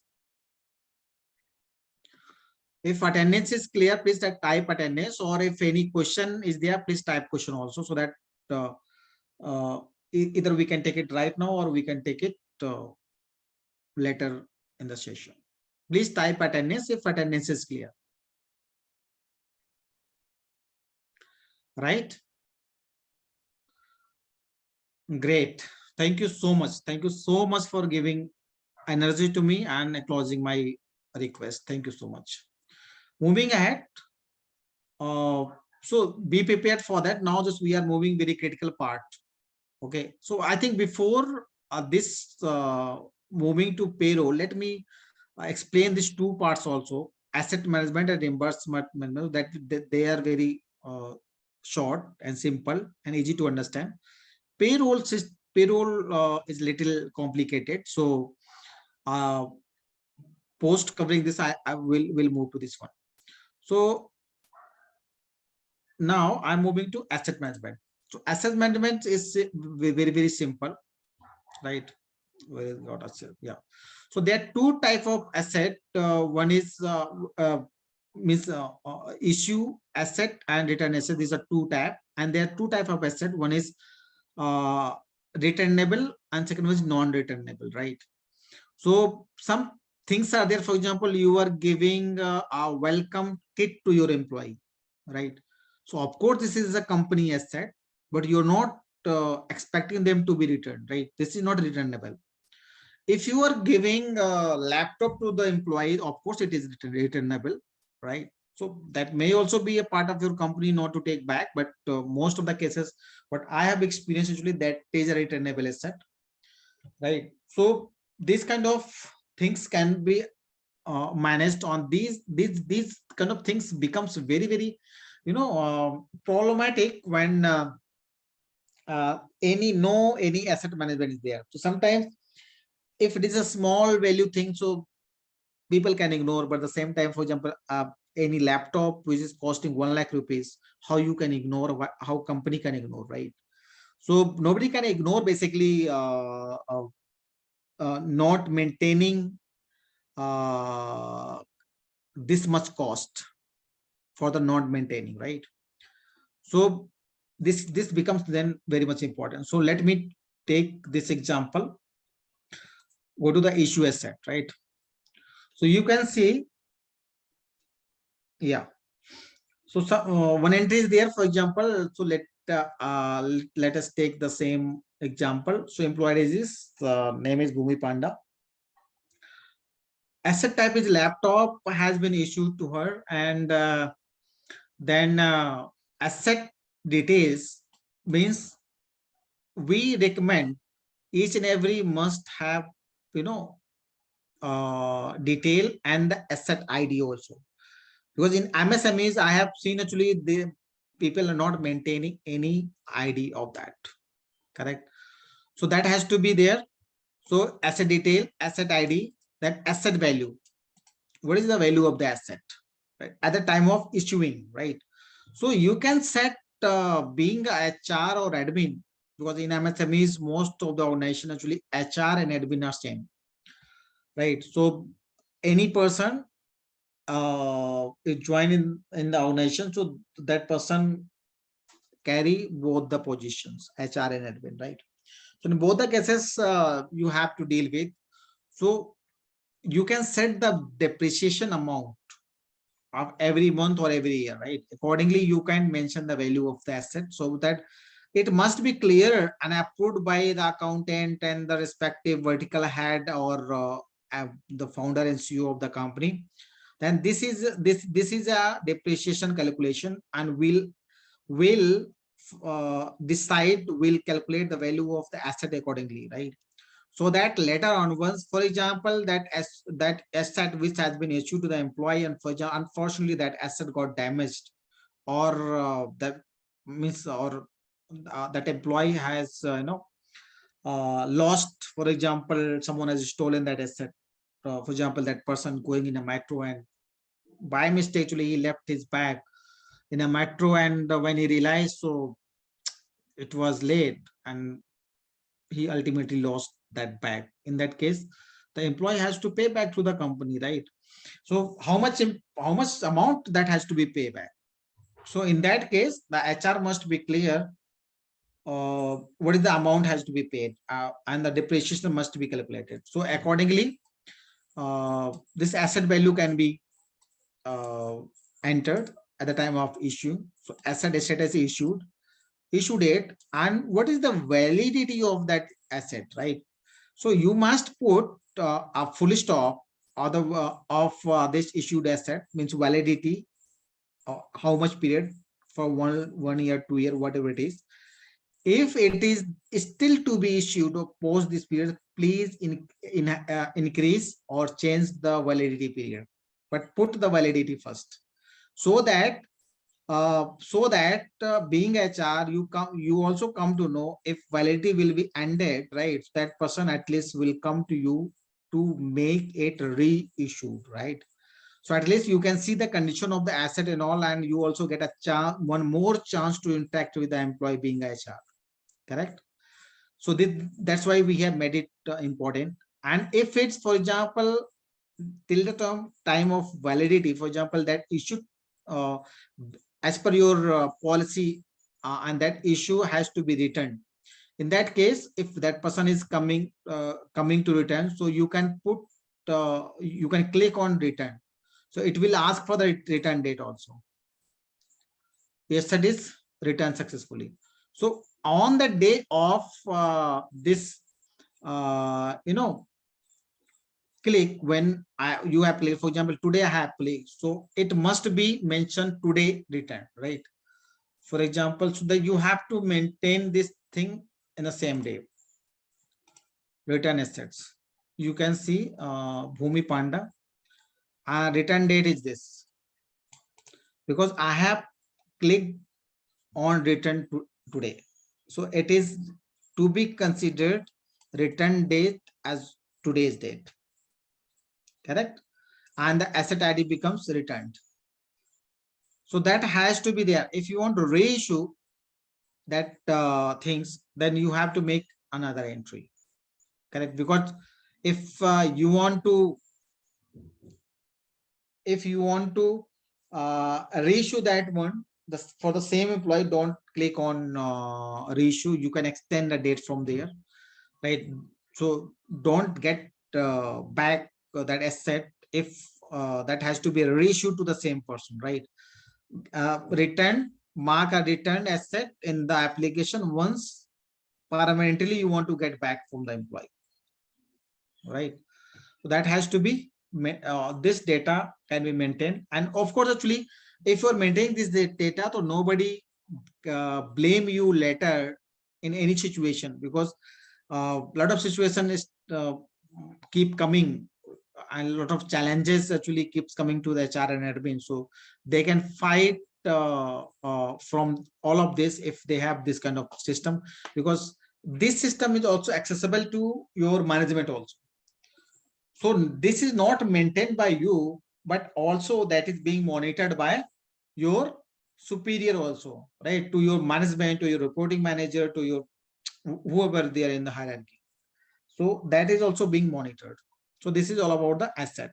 If attendance is clear, please type attendance, or if any question is there, please type question also, so that either we can take it right now, or we can take it later in the session. Please type attendance if attendance is clear. Right? Great. Thank you so much. Thank you so much for giving energy to me and closing my request. Thank you so much. Moving ahead. So be prepared for that. Now just we are moving very critical part. Okay. So I think before this moving to payroll, let me explain these two parts also. Asset management and reimbursement management, that they are very short and simple and easy to understand. Payroll is little complicated, so post covering this, I will move to this one. So now I'm moving to asset management. So asset management is very simple, right? Where is got asset? Yeah. So there are two type of asset. One is issue asset and return asset. These are two type, and there are two type of asset. One is returnable, and second one is non-returnable, right? So some things are there. For example, you are giving a welcome kit to your employee, right? So of course this is a company asset, but you're not expecting them to be returned, right? This is not returnable. If you are giving a laptop to the employee, of course it is returnable, right? So that may also be a part of your company not to take back, but most of the cases, what I have experienced usually, that is a returnable asset, right? So these kind of things can be managed on these kind of things becomes very problematic when any asset management is there. So sometimes if it is a small value thing, so people can ignore, but at the same time, for example, any laptop which is costing 1 lakh rupees, how you can ignore, how company can ignore, right? So nobody can ignore basically not maintaining this much cost for the not maintaining, right? So this becomes then very much important. So let me take this example. Go to the issue asset, right? So you can see, yeah. So, one entry is there, for example. So let us take the same example. So employee is name is Bhumi Panda. Asset type is laptop has been issued to her, and then asset details means we recommend each and every must have, you know, detail and the asset ID also, because in MSMEs I have seen actually the people are not maintaining any ID of that, correct? So that has to be there. So asset detail, asset ID, then asset value. What is the value of the asset, right, at the time of issuing, right? So you can set being a HR or admin, because in MSMEs most of the organization actually HR and admin are same, right? So any person is join in the organization, so that person carry both the positions, HR and admin, right? So in both the cases you have to deal with. So you can set the depreciation amount of every month or every year, right? Accordingly you can mention the value of the asset, so that it must be clear and approved by the accountant and the respective vertical head, or the founder and CEO of the company. Then this is a depreciation calculation, and will will calculate the value of the asset accordingly, right? So that later onwards, for example, that asset which has been issued to the employee, and unfortunately that asset got damaged, or that means, or that employee has lost, for example, someone has stolen that asset. For example, that person going in a metro, and by mistake actually he left his bag in a metro, and when he realized, so it was late, and he ultimately lost that bag. In that case, the employee has to pay back to the company, right? So how much amount that has to be paid back? So in that case the HR must be clear what is the amount has to be paid, and the depreciation must be calculated. So accordingly this asset value can be uh, entered at the time of issue. So asset status issued, issue date, and what is the validity of that asset, right? So you must put a full stop or the of this issued asset, means validity, how much period, for 1 year, 2 year, whatever it is. If it is still to be issued or post this period, please increase or change the validity period, but put the validity first, so that being HR, you also come to know if validity will be ended, right? That person at least will come to you to make it reissued, right? So at least you can see the condition of the asset and all, and you also get a chance, one more chance to interact with the employee being HR, correct? So that's why we have made it important. And if it's, for example, till the time of validity, for example, that issue uh, as per your policy, and that issue has to be returned. In that case, if that person is coming to return, so you can you can click on return. So it will ask for the return date also. Yes, that is returned successfully. So on the day of this, click, when you have clicked, for example, today I have clicked, so it must be mentioned today return, right? For example, so that you have to maintain this thing in the same day. Return assets, you can see Bhumi Panda, return date is this, because I have clicked on return today, so it is to be considered return date as today's date, correct? And the asset ID becomes returned. So that has to be there. If you want to reissue that things, then you have to make another entry, correct? Because if you want to reissue that one, for the same employee, don't click on reissue. You can extend the date from there, right? So don't get back that asset if that has to be reissued to the same person, right? Mark a returned asset in the application once permanently you want to get back from the employee, right? So that has to be this data can be maintained. And of course, actually, if you're maintaining this data, so nobody blame you later in any situation, because a lot of situation is keep coming, and a lot of challenges actually keeps coming to the HR and admin. So they can fight from all of this if they have this kind of system, because this system is also accessible to your management also. So this is not maintained by you, but also that is being monitored by your superior also, right? To your management, to your reporting manager, to your whoever they are in the hierarchy. So that is also being monitored. So this is all about the asset.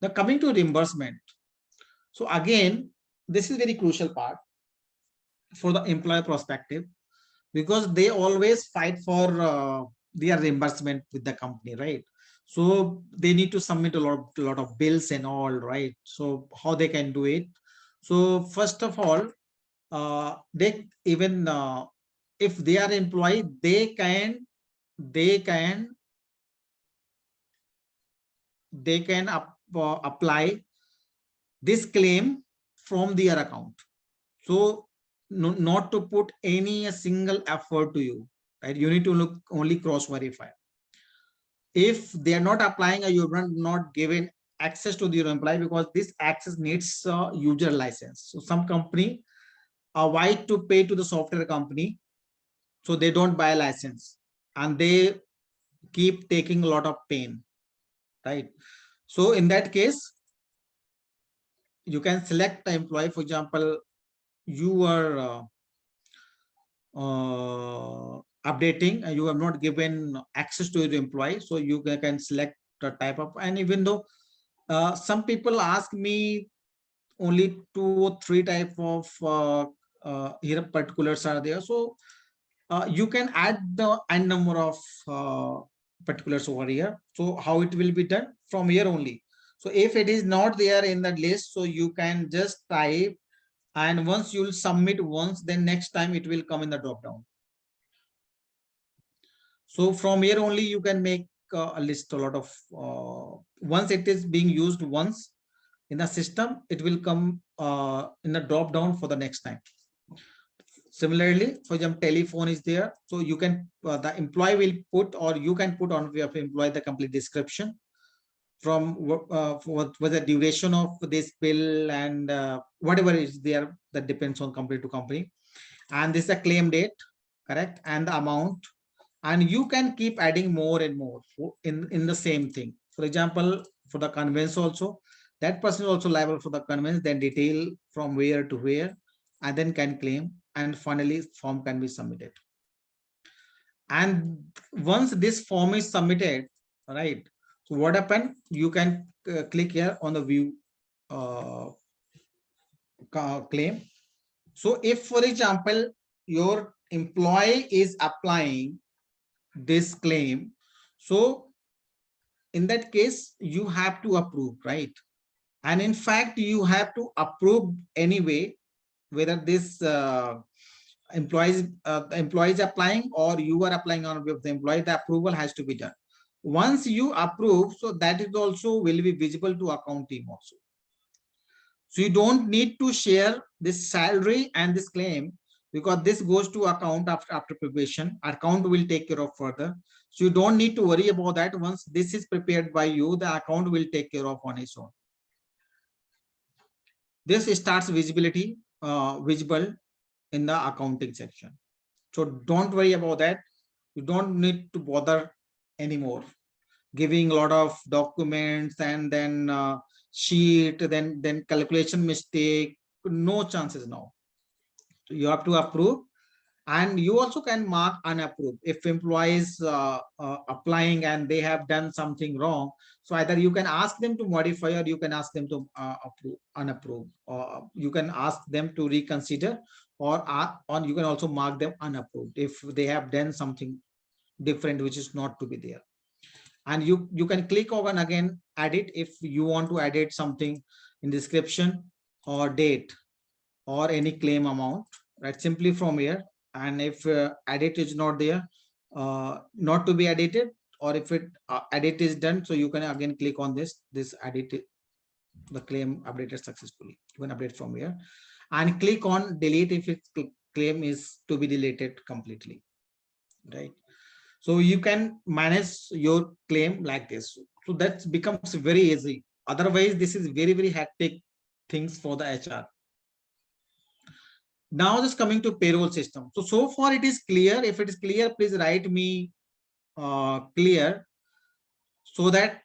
Now coming to reimbursement. So again, this is very crucial part for the employer perspective, because they always fight for their reimbursement with the company, right? So they need to submit a lot of bills and all, right? So how they can do it? So first of all, they even if they are employee, they can apply this claim from their account. So no, not to put any a single effort to you, right? You need to look only cross verify. If they are not applying, you are not given access to your employee, because this access needs a user license. So some company avoid to pay to the software company, so they don't buy a license, and they keep taking a lot of pain, right? So in that case, you can select the employee. For example, you are updating and you have not given access to the employee, so you can select the type of. And even though some people ask me only 2 or 3 type of here particulars are there, so you can add the n number of particulars over here. So how it will be done from here only. So if it is not there in the list, so you can just type, and once you'll submit once, then next time it will come in the drop down. So from here only you can make a list, a lot of once it is being used once in the system, it will come in the drop down for the next time. Similarly, for example, telephone is there, so you can the employee will put, or you can put on behalf of employee the complete description from for the duration of this bill, and whatever is there, that depends on company to company. And this is a claim date, correct, and the amount. And you can keep adding more and more in the same thing. For example, for the conveyance also, that person is also liable for the conveyance, then detail from where to where, and then can claim, and finally form can be submitted. And once this form is submitted, right, so what happened, you can click here on the view claim. So if, for example, your employee is applying this claim, so in that case you have to approve, right? And in fact you have to approve anyway, whether this employees applying or you are applying on behalf of the employee, the approval has to be done. Once you approve, so that is also will be visible to account team also. So you don't need to share this salary and this claim, because this goes to account after preparation. Account will take care of further. So you don't need to worry about that. Once this is prepared by you, the account will take care of on its own. This starts visibility visible in the accounting section. So don't worry about that. You don't need to bother anymore giving a lot of documents and then sheet, then calculation mistake. No chances now. So you have to approve, And you also can mark unapproved if employees applying and they have done something wrong. So either you can ask them to modify, or you can ask them to approve unapproved, or you can ask them to reconsider, or you can also mark them unapproved if they have done something different which is not to be there. And you can click on again edit if you want to edit something in description or date or any claim amount, right? Simply from here. And if edit is not there, not to be edited, or if it edit is done, so you can again click on this edit the claim updated successfully. You can update from here and click on delete if its claim is to be deleted completely, right? So you can manage your claim like this. So that becomes very easy. Otherwise, this is very hectic things for the HR. Now just coming to payroll system. So far it is clear. If it is clear, please write me clear, so that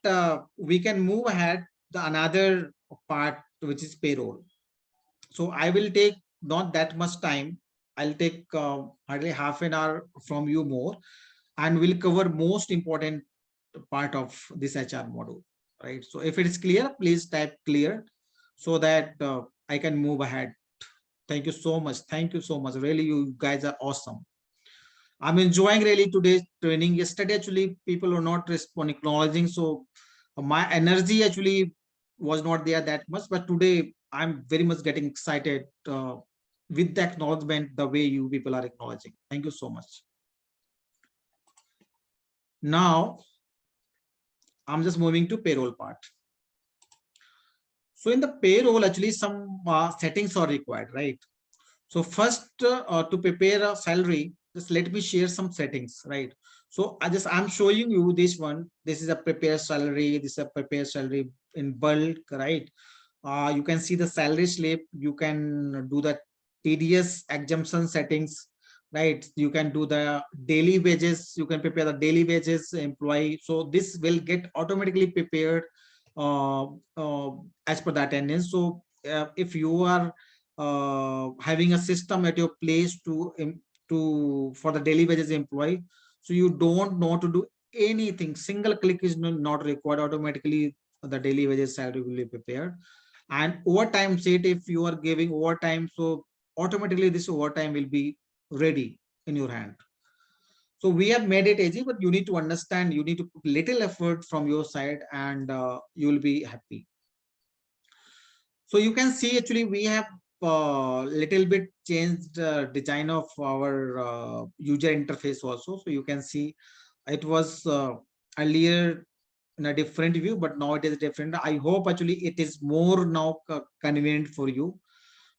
we can move ahead the another part, which is payroll. So I will take not that much time. I'll take hardly half an hour from you more, and we'll cover most important part of this HR module, right? So if it is clear, please type clear, so that I can move ahead. Thank you so much. Thank you so much. Really, you guys are awesome. I'm enjoying really today's training. Yesterday, actually, people were not responding, acknowledging. So my energy actually was not there that much. But today, I'm very much getting excited with the acknowledgement, the way you people are acknowledging. Thank you so much. Now, I'm just moving to payroll part. So in the payroll, actually, some settings are required, right? So first, to prepare a salary, just let me share some settings, right? So I'm showing you this one. This is a prepared salary. This is a prepared salary in bulk, right? You can see the salary slip. You can do the TDS exemption settings, right? You can do the daily wages. You can prepare the daily wages employee. So this will get automatically prepared uh, uh, as per the attendance. So if you are having a system at your place to for the daily wages employee, so you don't know to do anything. Single click is not required. Automatically the daily wages salary will be prepared. And overtime set, if you are giving overtime, so automatically this overtime will be ready in your hand. So we have made it easy, but you need to understand, you need to put little effort from your side, and you will be happy. So you can see actually we have little bit changed design of our user interface also. So you can see it was earlier in a different view, but now it is different. I hope actually it is more now convenient for you.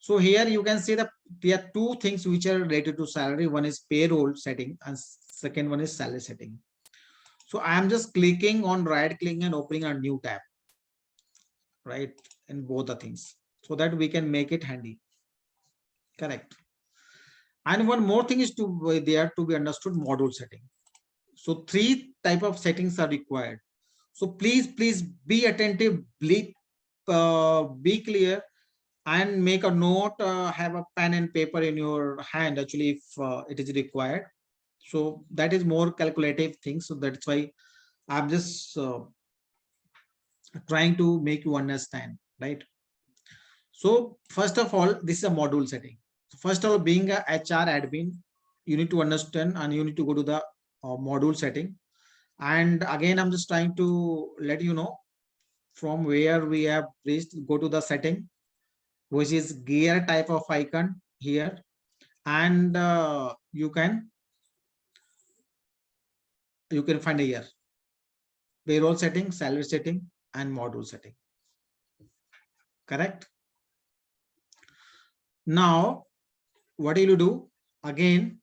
So here you can see that there are two things which are related to salary. One is payroll setting, and second one is salary setting. So I am just clicking on right clicking and opening a new tab, right, in both the things, so that we can make it handy. Correct. And one more thing is to there to be understood module setting. So three type of settings are required. So please be attentive, be clear, and make a note. Have a pen and paper in your hand actually if it is required. So that is more calculative thing. So that's why I'm just trying to make you understand, right? So first of all, this is a module setting. So first of all, being a HR admin, you need to understand and you need to go to the module setting. And again, I'm just trying to let you know from where we have reached. Go to the setting, which is gear type of icon here, and you can find a here payroll setting, salary setting, and module setting. Correct. Now, what will you do? Again,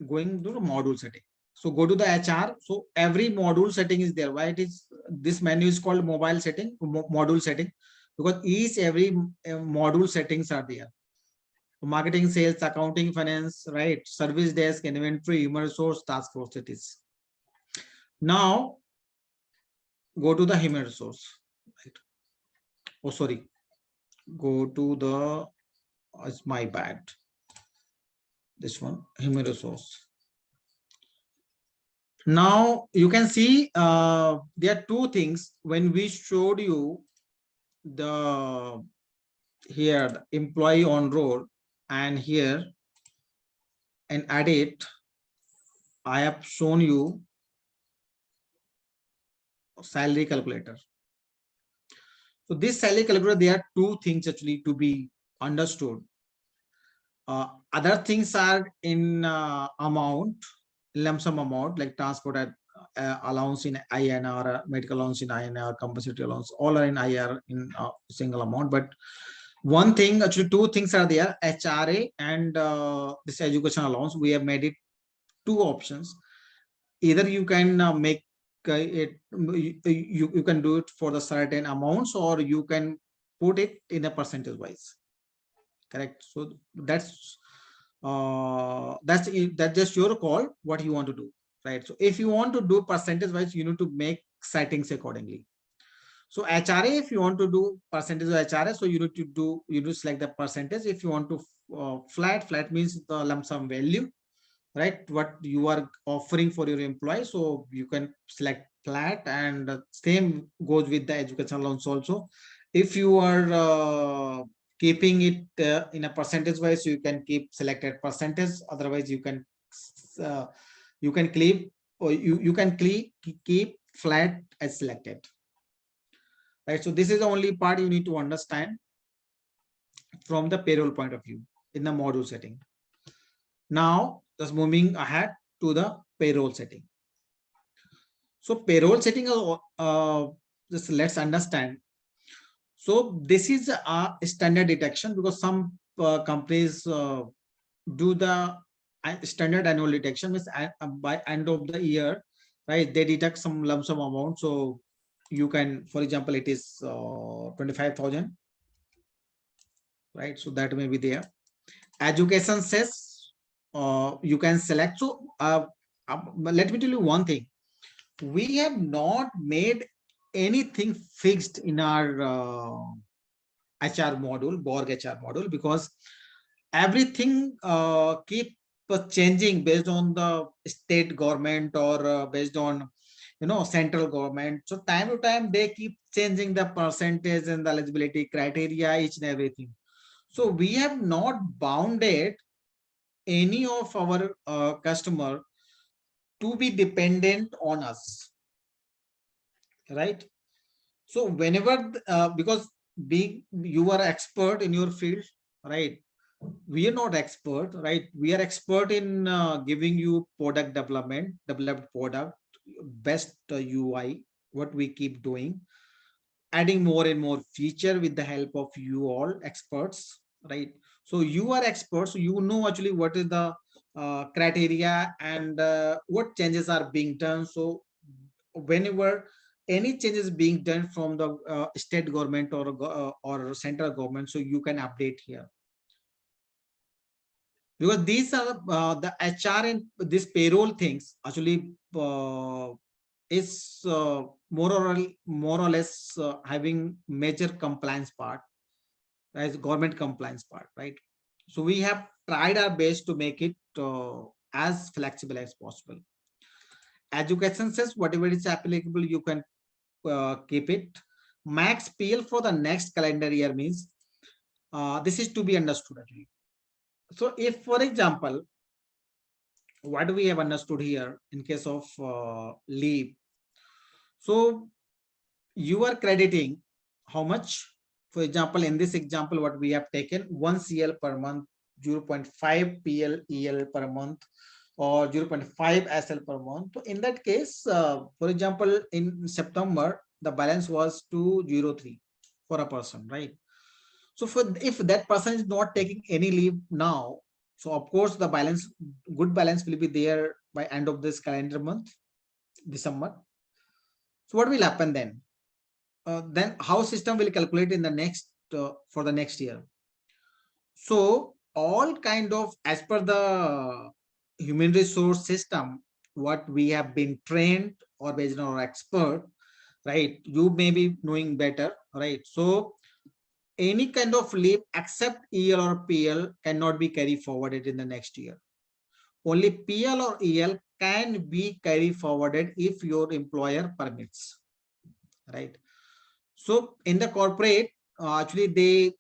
going to the module setting. So go to the HR. So every module setting is there. Why it is this menu is called mobile setting, module setting, because every module settings are there. Marketing, sales, accounting, finance, right? Service desk, inventory, human resource, task force it is. Now go to the human resource. Right? Oh, sorry. Go to the, it's my bad. this one, human resource. Now you can see there are two things when we showed you the here the employee on roll, and here and edit, I have shown you salary calculator. So this salary calculator, there are two things actually to be understood. Other things are in amount, lump sum amount, like transport allowance in INR, medical allowance in INR, compensatory allowance, all are in IR in single amount. But one thing, actually two things are there, HRA and this education allowance. We have made it two options. Either you can make it, you can do it for the certain amounts, or you can put it in a percentage wise. Correct. So that's just your call, what you want to do, right? So if you want to do percentage wise, you need to make settings accordingly. So HRA, if you want to do percentage of HRA, so you need to select the percentage. If you want to flat means the lump sum value, right, what you are offering for your employee, so you can select flat. And same goes with the education allowance also. If you are keeping it in a percentage wise, so you can keep selected percentage. Otherwise you can keep, or you can keep flat as selected, right? So this is the only part you need to understand from the payroll point of view in the module setting. Now just moving ahead to the payroll setting. So payroll setting, just let's understand. So this is a standard deduction, because some companies do the standard annual deduction, means by end of the year, right, they deduct some lump sum amount. So you can, for example, it is 25,000, right? So that may be there. Education says you can select. So let me tell you one thing. We have not made anything fixed in our HR module, BORG HR module, because everything keep changing based on the state government, or based on central government. So time to time they keep changing the percentage and the eligibility criteria, each and everything. So we have not bounded any of our customer to be dependent on us, right? So whenever because being you are expert in your field, right, we are not expert, right? We are expert in giving you product development, developed product, best UI, what we keep doing, adding more and more feature with the help of you all experts, right? So you are experts, so you know actually what is the criteria, and what changes are being done. So whenever any changes being done from the state government or central government, so you can update here, because these are the HR and this payroll things actually is more or less having major compliance part, as government compliance part, right? So we have tried our best to make it as flexible as possible. Education says whatever is applicable, you can keep it. Max PL for the next calendar year means this is to be understood actually. So if, for example, what do we have understood here in case of leave? So you are crediting how much? For example, in this example, what we have taken 1 CL per month, 0.5 PL EL per month, or 0.5 SL per month. So in that case, for example, in September, the balance was 203 for a person, right? So if that person is not taking any leave now, so of course the balance, good balance will be there by end of this calendar month, December. So what will happen then? Then how system will calculate in the next for the next year? So all kind of, as per the human resource system, what we have been trained or based on our expert, right? You may be knowing better, right? So any kind of leave except EL or PL cannot be carried forwarded in the next year. only PL or EL can be carry forwarded if your employer permits, right? So in the corporate, actually they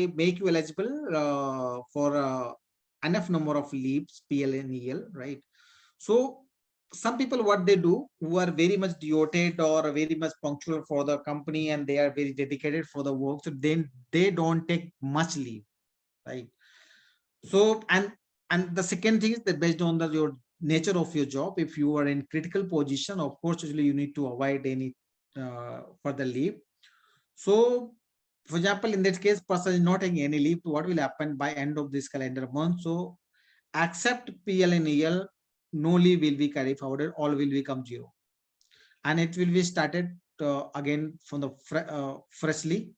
make you eligible for enough number of leaves, PL and EL, right? So some people, what they do, who are very much devoted or very much punctual for the company and they are very dedicated for the work, so then they don't take much leave, right? So and the second thing is that based on your nature of your job, if you are in critical position, of course usually you need to avoid any further leave. So for example, in that case, person is not taking any leave, what will happen by end of this calendar month? So except PL and EL, no leave will be carried forwarded, all will become zero, and it will be started again from the freshly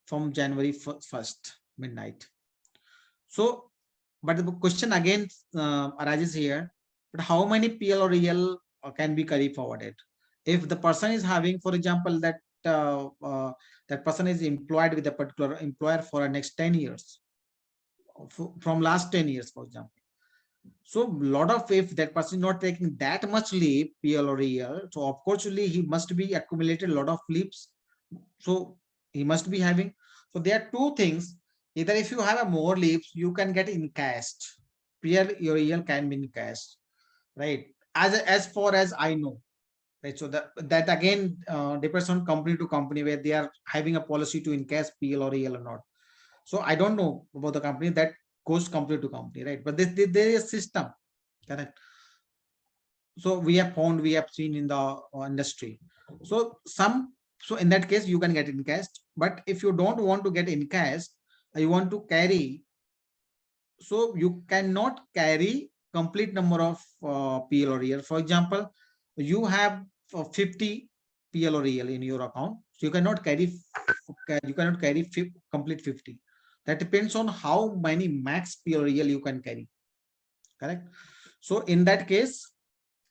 from January 1st midnight. So but the question again arises here, but how many PL or EL can be carried forwarded? If the person is having, for example, that that person is employed with a particular employer for the next 10 years, from last 10 years, for example. So lot of, if that person is not taking that much leave, PL or EL, so of course he must be accumulated a lot of leaves. So he must be having. So there are two things. Either if you have a more leaves, you can get encashed. PL or EL can be encashed, right? As far as I know, right? So that again depends on company to company where they are having a policy to encash PL or EL or not. So I don't know about the company, that goes company to company, right? But there is a system, correct? So we have found, we have seen in the industry. So in that case you can get encashed, but if you don't want to get encashed, you want to carry, so you cannot carry complete number of PL or EL. For example, you have 50 PL or EL in your account, so you cannot carry complete 50. That depends on how many max PL or EL you can carry, correct? So in that case,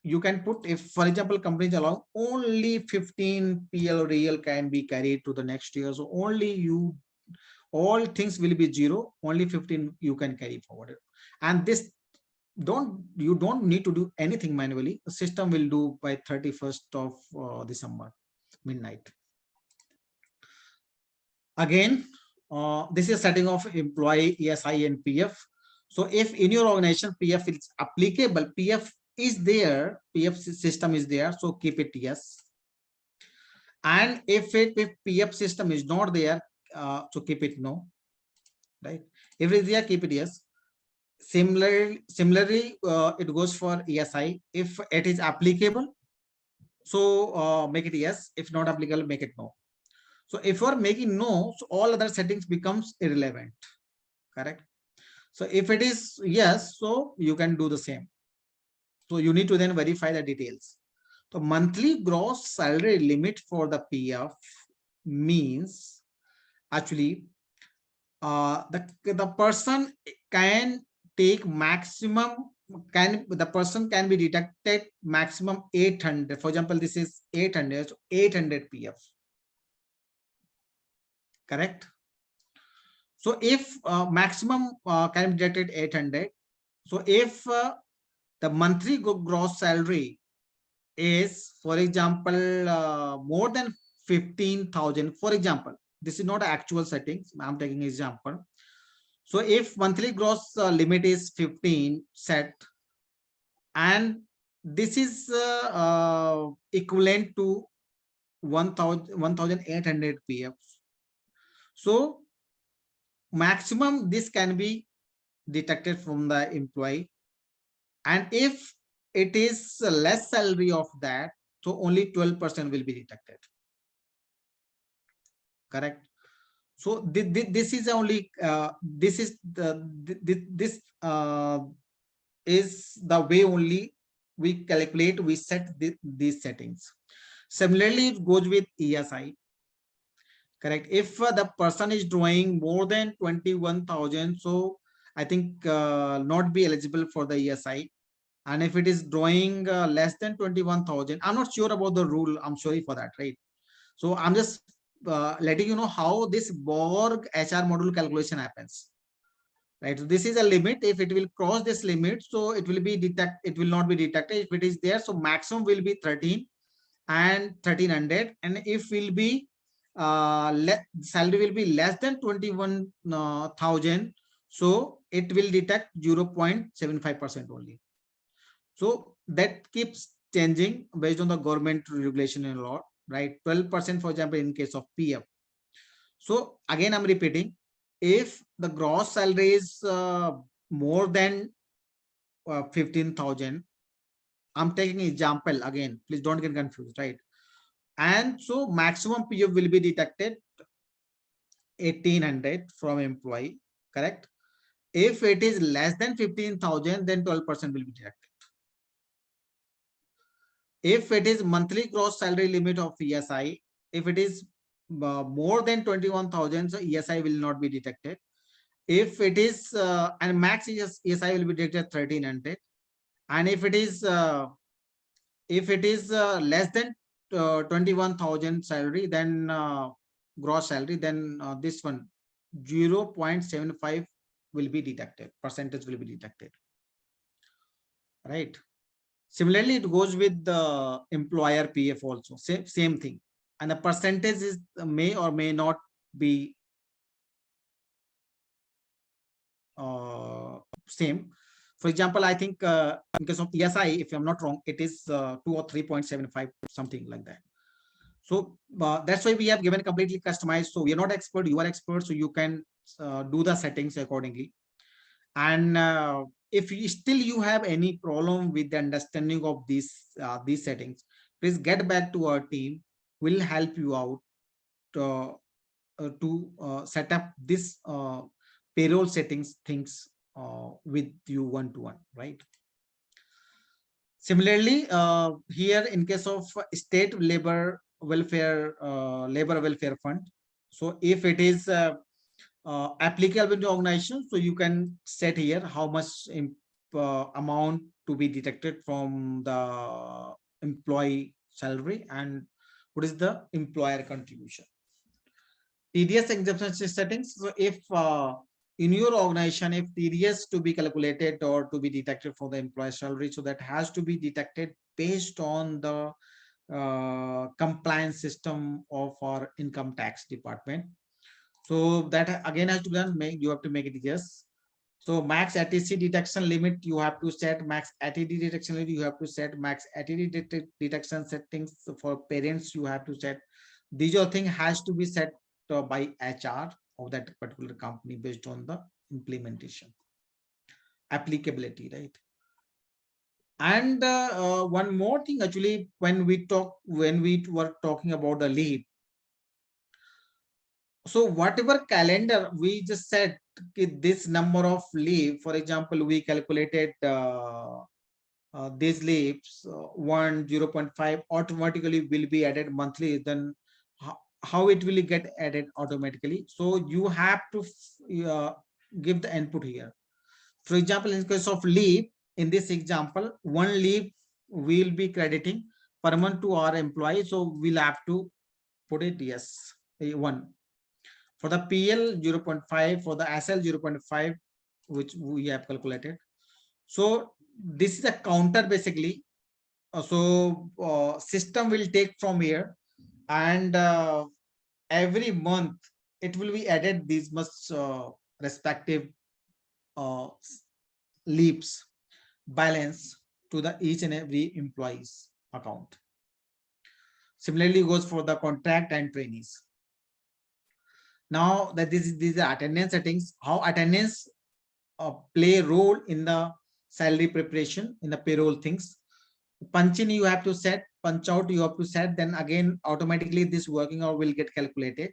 you can put, if for example companies allow only 15 PL or EL can be carried to the next year, so only you, all things will be zero, only 15 you can carry forward. And this, you don't need to do anything manually, the system will do by 31st of December midnight. Again, this is setting of employee ESI and PF. So if in your organization PF is applicable, PF is there, PF system is there, so keep it yes. And if PF system is not there, so keep it no, right? If it is there, keep it yes. Similarly, it goes for ESI. If it is applicable, so make it yes. If not applicable, make it no. So if you are making no, so all other settings becomes irrelevant, correct? So if it is yes, so you can do the same. So you need to then verify the details. So monthly gross salary limit for the PF means actually the person can take maximum, the person can be deducted maximum 800. For example, this is 800, so 800 PF, correct? So if maximum can be deducted 800, so if the monthly gross salary is, for example, more than 15,000, for example, this is not actual settings, I'm taking example. So if monthly gross limit is 15 set, and this is equivalent to 1,800 PF, so maximum this can be deducted from the employee. And if it is less salary of that, so only 12% will be deducted, correct? So this is only this is this is the way only we calculate, we set these settings. Similarly, it goes with ESI, correct? If the person is drawing more than 21,000, so I think not be eligible for the ESI. And if it is drawing less than 21,000, I'm not sure about the rule, I'm sorry for that, right? So I'm just letting you know how this BORG HR module calculation happens. right? So this is a limit. If it will cross this limit, so it will be it will not be detected. If it is there, so maximum will be 13 and 1300, and if will be salary will be less than 21,000, so it will detect 0.75% only. So that keeps changing based on the government regulation and law, right? 12%, for example, in case of PF. So again, I'm repeating, if the gross salary is more than 15,000, I'm taking example again, please don't get confused, right? And so maximum PF will be detected 1800 from employee, correct? If it is less than 15,000, then 12% will be detected. If it is monthly gross salary limit of ESI, if it is more than 21,000, so ESI will not be detected. If it is and max ESI will be detected 1300, and if it is less than 21,000 salary, then gross salary, then this one 0.75 will be detected, percentage will be detected, right? Similarly, it goes with the employer PF also, same thing, and the percentage is may or may not be same. For example, I think in case of ESI, if I'm not wrong, it is 2 or 3.75, something like that. So that's why we have given completely customized. So we are not expert, you are expert, so you can do the settings accordingly. And if you still have any problem with the understanding of these settings, please get back to our team. We'll help you out to set up this payroll settings things with you one-to-one, right? Similarly, here in case of state labor welfare fund, so if it is applicable to organization, so you can set here how much amount to be deducted from the employee salary and what is the employer contribution. TDS exemption settings. So if in your organization, if TDS to be calculated or to be detected for the employee salary, so that has to be detected based on the compliance system of our income tax department. So that again has to be done. You have to make it yes. So max ATC detection limit you have to set, max ATD detection limit you have to set, max ATD detection settings for parents you have to set. These all thing has to be set by HR of that particular company based on the implementation applicability, right? And one more thing, actually, when we were talking about the leave, so whatever calendar we just said this number of leave, for example, we calculated these leaves 0.5 automatically will be added monthly, then how it will get added automatically? So you have to give the input here. For example, in case of leave, in this example, one leave will be crediting per month to our employee, so we'll have to put it yes, one. For the PL 0.5, for the SL 0.5, which we have calculated. So this is a counter basically. So system will take from here, and every month it will be added these much respective leaves balance to the each and every employee's account. Similarly goes for the contract and trainees. Now that these are attendance settings, how attendance play a role in the salary preparation in the payroll things. Punch in you have to set, punch out you have to set, then again automatically this working hour will get calculated.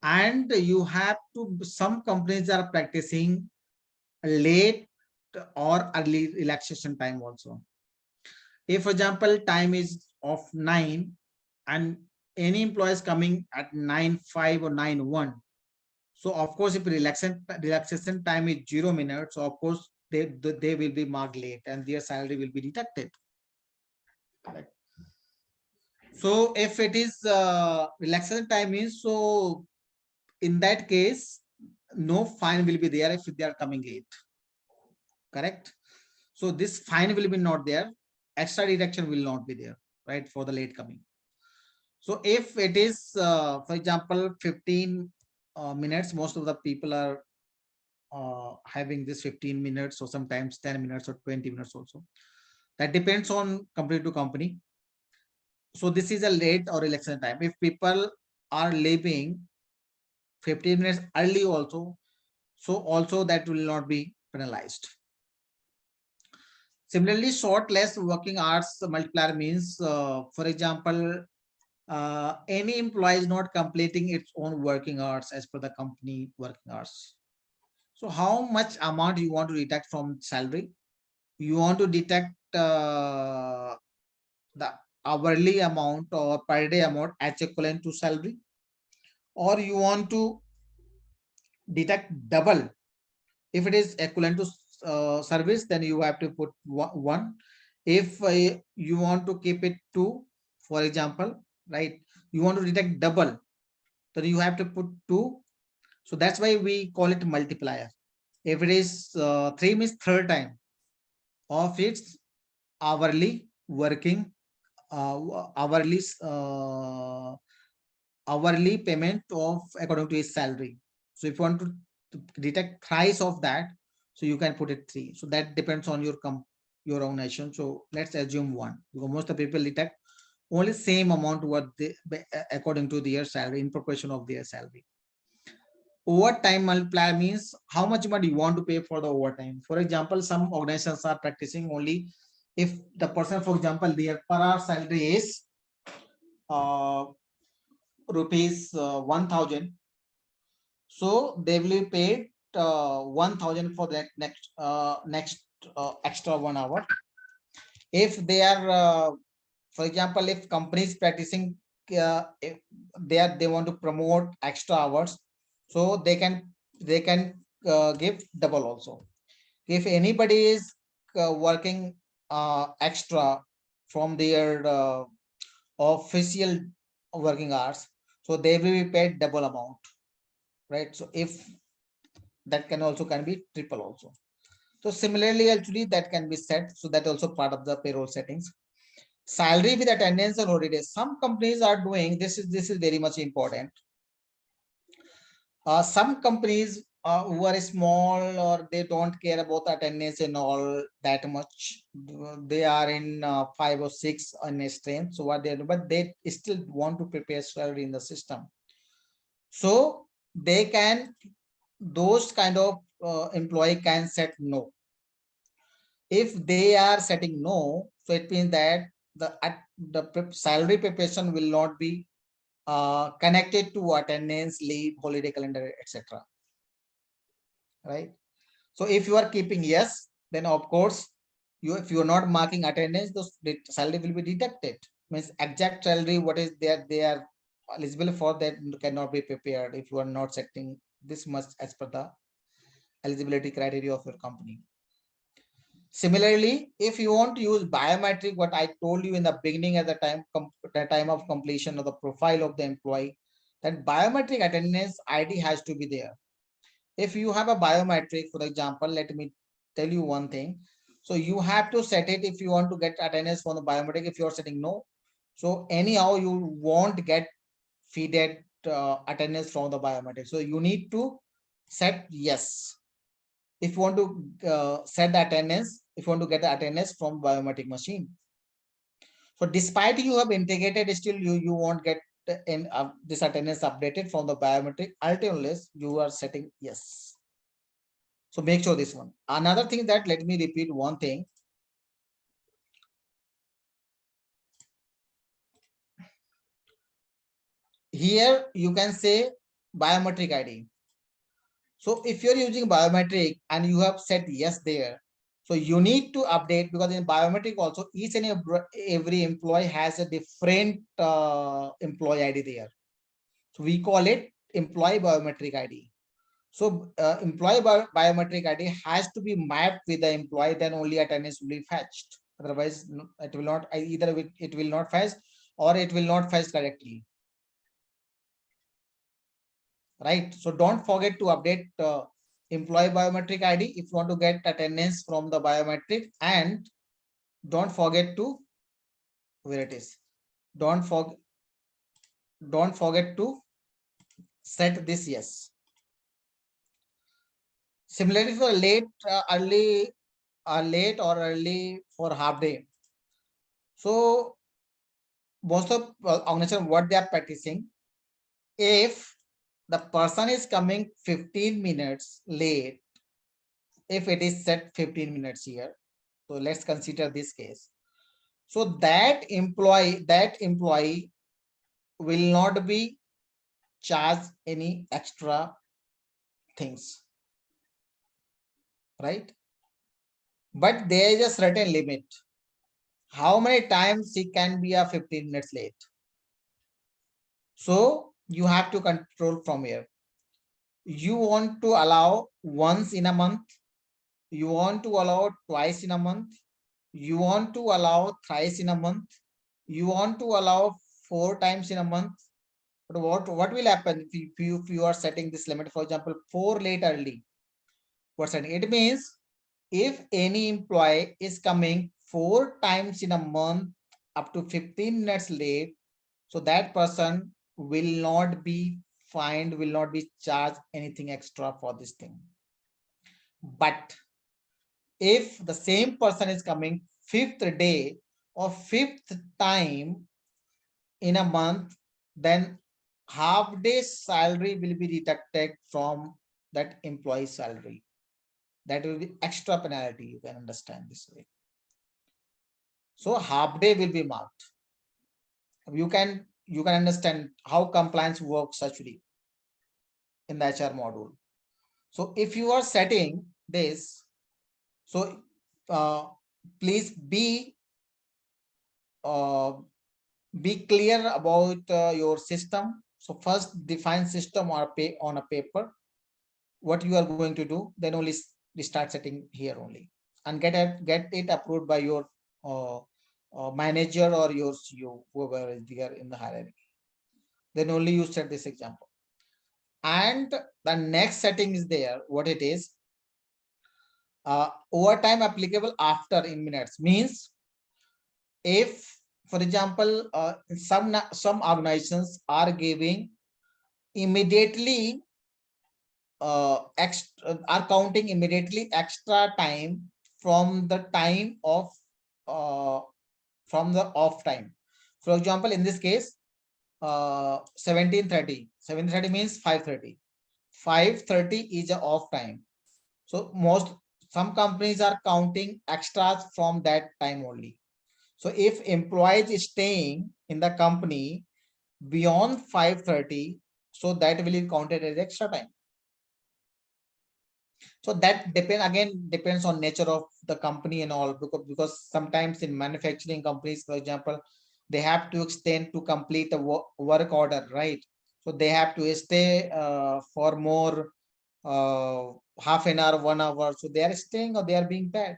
And you have to, some companies are practicing late or early relaxation time also. If, for example, time is of 9 and any employee is coming at 9:05 or 9:01, so of course if relaxation time is 0 minutes, so of course they will be marked late and their salary will be deducted. Correct. So if it is relaxation time is, so in that case no fine will be there if they are coming late. Correct. So this fine will be not there. Extra deduction will not be there, right, for the late coming. So if it is, for example, 15 minutes, most of the people are having this 15 minutes or sometimes 10 minutes or 20 minutes also. That depends on company to company. So this is a late or election time. If people are leaving 15 minutes early also, so also that will not be penalized. Similarly, short less working hours multiplier means, for example, any employee is not completing its own working hours as per the company working hours. So how much amount you want to deduct from salary? You want to deduct the hourly amount or per day amount as equivalent to salary, or you want to deduct double. If it is equivalent to service, then you have to put one. If you want to keep it two, for example, right, you want to deduct double, then you have to put two. So that's why we call it multiplier. If it is 3 means third time of its hourly working, hourly hourly payment of according to his salary. So if you want to detect thrice of that, so you can put it 3. So that depends on your own nation. So let's assume 1, because most of the people detect only same amount what they according to their salary, in proportion of their salary. Overtime multiplier means how much money you want to pay for the overtime. For example, some organizations are practicing only if the person, for example, their per hour salary is rupees 1000, so they will be paid 1000 for that next extra 1 hour. If they are for example, if company is practicing if they want to promote extra hours, so they can give double also. If anybody is working extra from their official working hours, so they will be paid double amount, right? So if that can be triple also. So similarly, actually that can be set. So that also part of the payroll settings. Salary with attendance and holidays. Some companies are doing this is very much important. Some companies who are small or they don't care about attendance and all that much. They are in 5 or 6 on a strength. So what they do, but they still want to prepare salary in the system. So they can, those kind of employee can set no. If they are setting no, so it means that the salary preparation will not be connected to attendance, leave, holiday calendar, etc. Right. So if you are keeping yes, then of course if you are not marking attendance, the salary will be deducted. Means exact salary what is there they are eligible for, that cannot be prepared if you are not setting this much as per the eligibility criteria of your company. Similarly, if you want to use biometric, what I told you in the beginning at the time of completion of the profile of the employee, that biometric attendance ID has to be there. If you have a biometric, for example, let me tell you one thing. So you have to set it if you want to get attendance from the biometric. If you are setting no, so anyhow you won't get feeded attendance from the biometric. So you need to set yes. If you want to set the attendance, if you want to get the attendance from biometric machine. So despite you have integrated, still you won't get in this attendance updated from the biometric unless you are setting yes. So make sure this one. Another thing that, let me repeat one thing. Here you can say biometric ID. So if you're using biometric and you have set yes there, so you need to update, because in biometric also each and every employee has a different employee ID there. So we call it employee biometric ID. So employee biometric ID has to be mapped with the employee, then only attendance will be fetched. Otherwise, it will not, either it will not fetch or it will not fetch correctly. right? So don't forget to update employee biometric ID if you want to get attendance from the biometric, and don't forget to, where it is, don't forget to set this yes. Similarly for late, late or early for half day. So most of organization, what they are practicing, if the person is coming 15 minutes late, if it is set 15 minutes here, so let's consider this case. So that employee will not be charged any extra things, right? But there is a certain limit. How many times he can be a 15 minutes late? So you have to control from here. You want to allow once in a month, you want to allow twice in a month, you want to allow thrice in a month, you want to allow 4 times in a month. But what will happen if you are setting this limit, for example, 4 late early? What's that? It means if any employee is coming 4 times in a month up to 15 minutes late, so that person will not be fined, will not be charged anything extra for this thing. But if the same person is coming 5th day or 5th time in a month, then half day salary will be deducted from that employee salary. That will be extra penalty. You can understand this way. So half day will be marked. You can understand how compliance works actually in the HR module. So if you are setting this, so please be clear about your system. So first define system or pay on a paper, what you are going to do, then only start setting here only, and get it approved by your manager or your CEO, whoever is there in the hierarchy. Then only you set this example. And the next setting is there, what it is, overtime applicable after in minutes, means if, for example, some organizations are giving immediately are counting immediately extra time from the time of from the off time. For example, in this case, 17:30 means 5:30. 5:30 is a off time. So some companies are counting extras from that time only. So if employees is staying in the company beyond 5:30, so that will be counted as extra time. So that depends on nature of the company and all, because sometimes in manufacturing companies, for example, they have to extend to complete the work order, right? So they have to stay for more half an hour, 1 hour. So they are staying or they are being paid.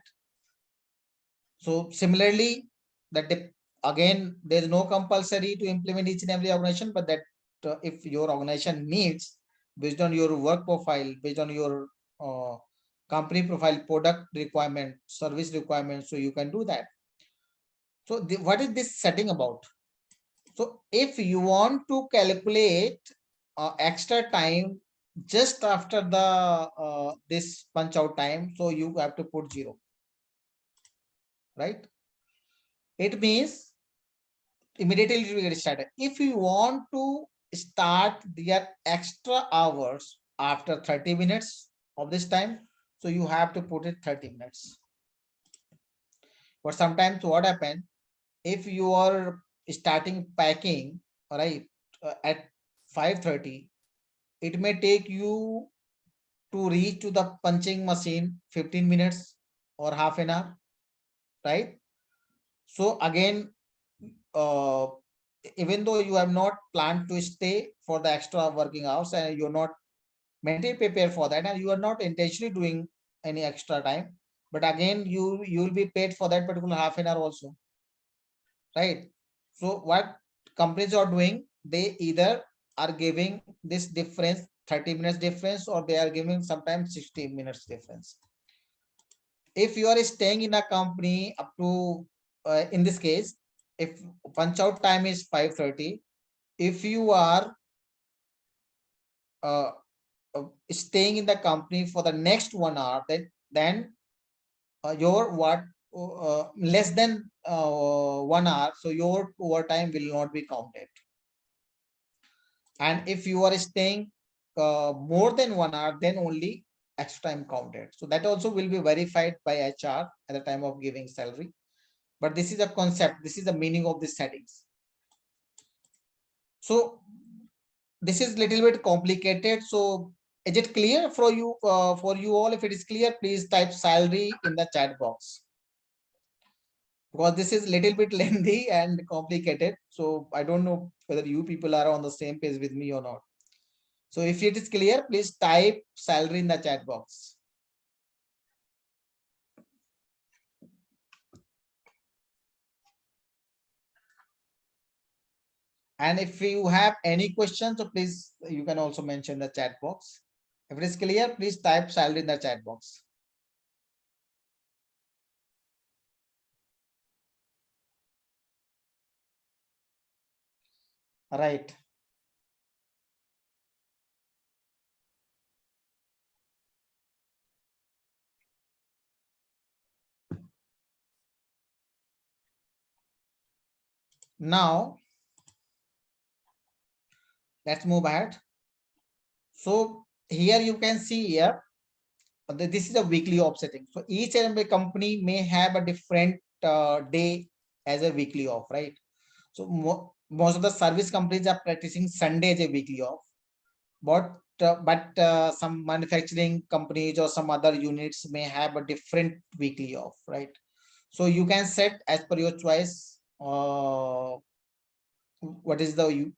So similarly, that again, there is no compulsory to implement each and every organization, but that if your organization needs, based on your work profile, based on your company profile, product requirement, service requirement, so you can do that. So what is this setting about? So if you want to calculate extra time just after the this punch out time, so you have to put 0, right? It means immediately it will get started. If you want to start their extra hours after 30 minutes of this time, so you have to put it 30 minutes. But sometimes what happens, if you are starting packing, right, at 5:30, it may take you to reach to the punching machine 15 minutes or half an hour, right? So again, even though you have not planned to stay for the extra working hours and you're not mentally prepared for that, and you are not intentionally doing any extra time, but again you will be paid for that particular half an hour also, right? So what companies are doing, they either are giving this difference 30 minutes difference, or they are giving sometimes 60 minutes difference. If you are staying in a company up to, in this case, if punch out time is 5:30, if you are uh, staying in the company for the next 1 hour, then your what less than 1 hour, so your overtime will not be counted. And if you are staying more than 1 hour, then only extra time counted. So that also will be verified by HR at the time of giving salary. But this is a concept, this is the meaning of these settings. So this is little bit complicated. So is it clear for you all? If it is clear, please type salary in the chat box, because this is little bit lengthy and complicated. So I don't know whether you people are on the same page with me or not. So if it is clear, please type salary in the chat box. And if you have any questions, so please, you can also mention the chat box. If it is clear, please type salary in the chat box. Right. Now, let's move ahead. So here you can see here, this is a weekly off setting. So each and every company may have a different day as a weekly off, right? So most of the service companies are practicing Sunday as a weekly off, but some manufacturing companies or some other units may have a different weekly off, right? So you can set as per your choice what is the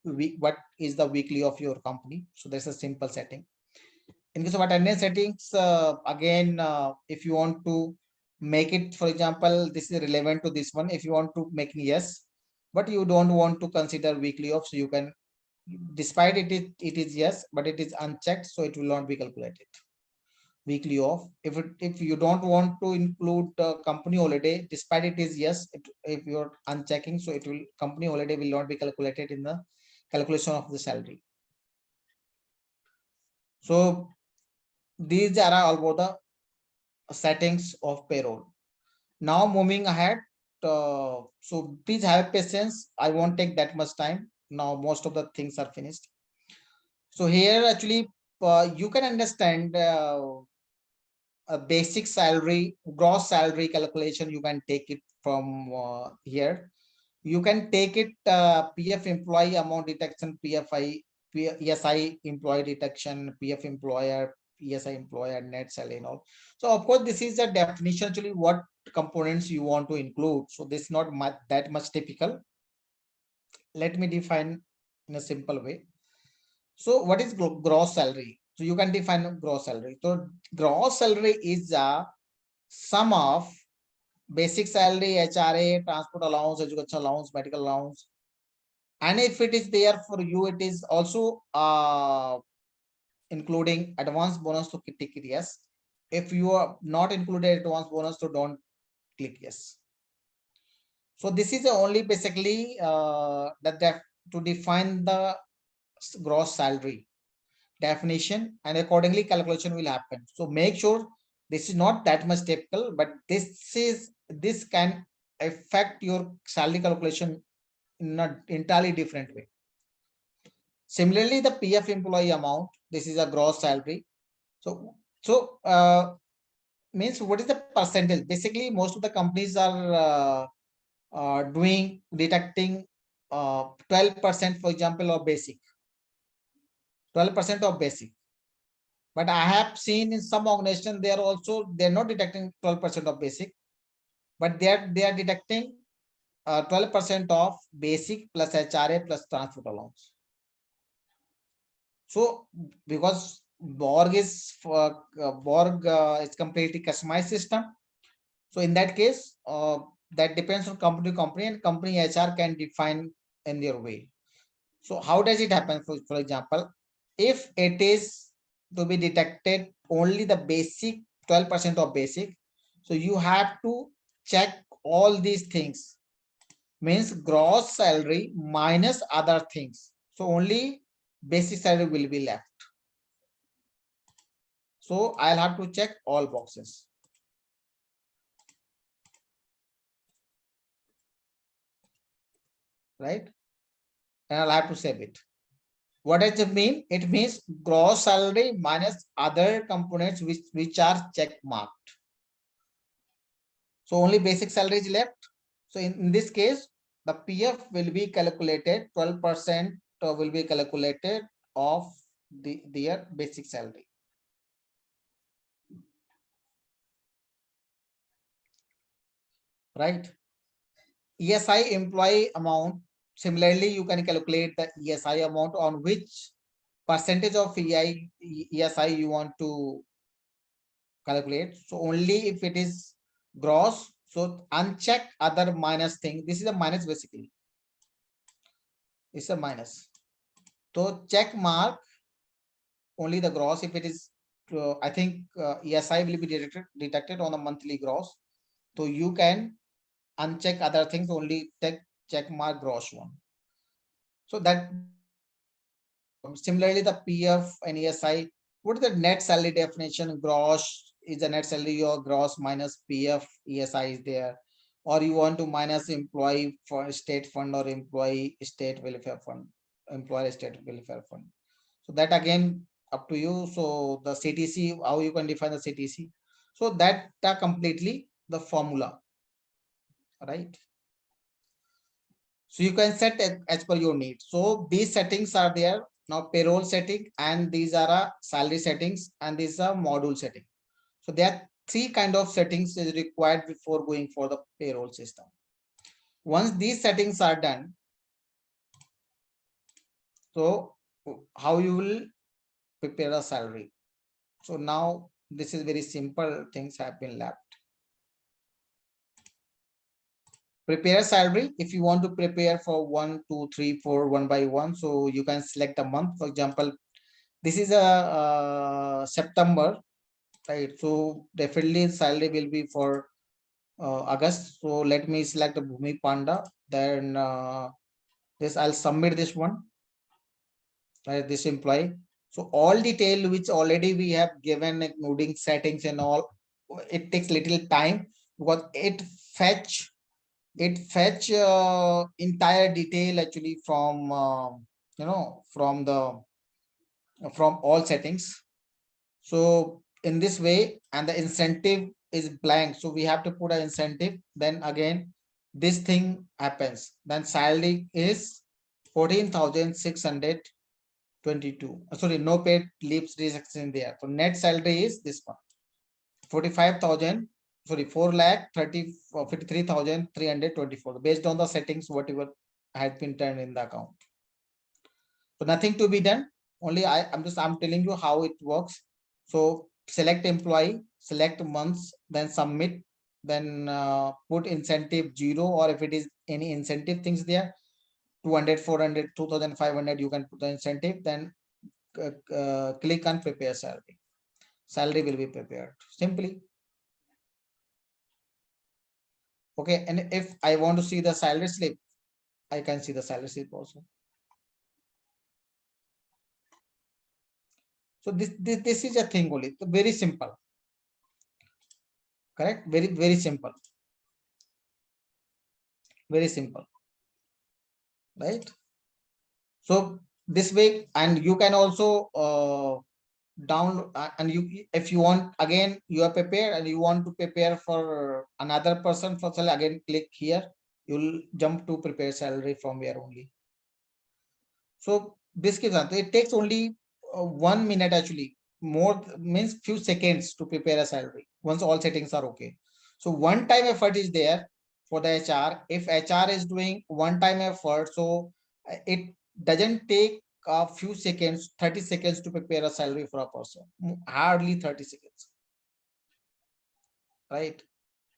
weekly of your company. So there's a simple setting. In case of attendance settings, again, if you want to make it, for example, this is relevant to this one. If you want to make yes, but you don't want to consider weekly off, so you can, despite it is yes, but it is unchecked, so it will not be calculated weekly off. If you don't want to include company holiday, despite it is yes, if you're unchecking, so it will, company holiday will not be calculated in the calculation of the salary. So these are all about the settings of payroll. Now moving ahead, so please have patience, I won't take that much time. Now most of the things are finished. So here actually you can understand a basic salary, gross salary calculation. You can take it from here. You can take it PF employee amount deduction, PSI employee deduction, PF employer, PSI employer, net salary and all. So of course, this is a definition actually what components you want to include. So this is not that much typical. Let me define in a simple way. So what is gross salary? So you can define gross salary. So gross salary is a sum of basic salary, HRA, transport allowance, education allowance, medical allowance. And if it is there for you, it is also including advance bonus to click yes. If you are not included advance bonus, so don't click yes. So this is only basically that to define the gross salary definition, and accordingly calculation will happen. So make sure this is not that much typical, but this can affect your salary calculation in an entirely different way. Similarly, the PF employee amount, this is a gross salary. So means what is the percentage? Basically, most of the companies are doing deducting 12%, for example, of basic. 12% of basic. But I have seen in some organization they're not deducting 12% of basic, but they are deducting 12% of basic plus HRA plus transport allowance. So because BORG is completely customized system. So in that case, that depends on company to company, and company HR can define in their way. So how does it happen? For example, if it is to be detected only the basic 12% of basic, so you have to check all these things, means gross salary minus other things. So only basic salary will be left. So I'll have to check all boxes. Right? And I'll have to save it. What does it mean? It means gross salary minus other components which are check marked. So only basic salary is left. So in this case, the PF will be calculated, 12% will be calculated of their basic salary. Right? ESI employee amount. Similarly, you can calculate the ESI amount on which percentage of ESI you want to calculate. So only if it is gross. So uncheck other minus thing. This is a minus basically. It's a minus. So check mark only the gross. If it is, I think ESI will be detected on the monthly gross. So you can uncheck other things, only check mark gross one. So that similarly the PF and ESI. What is the net salary definition? Gross is the net salary or gross minus PF, ESI is there. Or you want to minus employee for state fund or employee state welfare fund, employer state welfare fund. So that again up to you. So the CTC, how you can define the CTC. So that completely the formula, right? So you can set it as per your need. So these settings are there. Now payroll setting, and these are salary settings, and these are module setting. So there are three kind of settings is required before going for the payroll system. Once these settings are done, so how you will prepare a salary. So now this is very simple things have been left. Prepare salary. If you want to prepare for 1, 2, 3, 4, 1 by 1, so you can select a month. For example, this is a September, right? So definitely salary will be for August. So let me select the Bhumi Panda. Then this I'll submit this one, right? This employee. So all detail which already we have given, including settings and all, it takes little time because it fetch entire detail actually from from all settings. So in this way, and the incentive is blank, so we have to put an incentive. Then again this thing happens. Then salary is 14,622. Sorry, no paid leaves restriction there. So net salary is this one, 45,000. Sorry, 4,53,324 based on the settings whatever had been turned in the account. So nothing to be done. Only I'm telling you how it works. So select employee, select months, then submit, then put incentive 0, or if it is any incentive things there, 200, 400, 2,500, you can put the incentive. Then click on prepare salary. Salary will be prepared simply. Okay, and if I want to see the salary slip, I can see the salary slip also. So this is a thing only, very simple. Correct? Very simple. Very simple. Right? So this way, and you can also download, and you, if you want, again you are prepared and you want to prepare for another person for salary, again click here, you'll jump to prepare salary from where only. So this gives answer. It takes only 1 minute actually, more means few seconds to prepare a salary once all settings are okay. So one time effort is there for the HR. If HR is doing one time effort, so it doesn't take a few seconds, 30 seconds to prepare a salary for a person, hardly 30 seconds, right?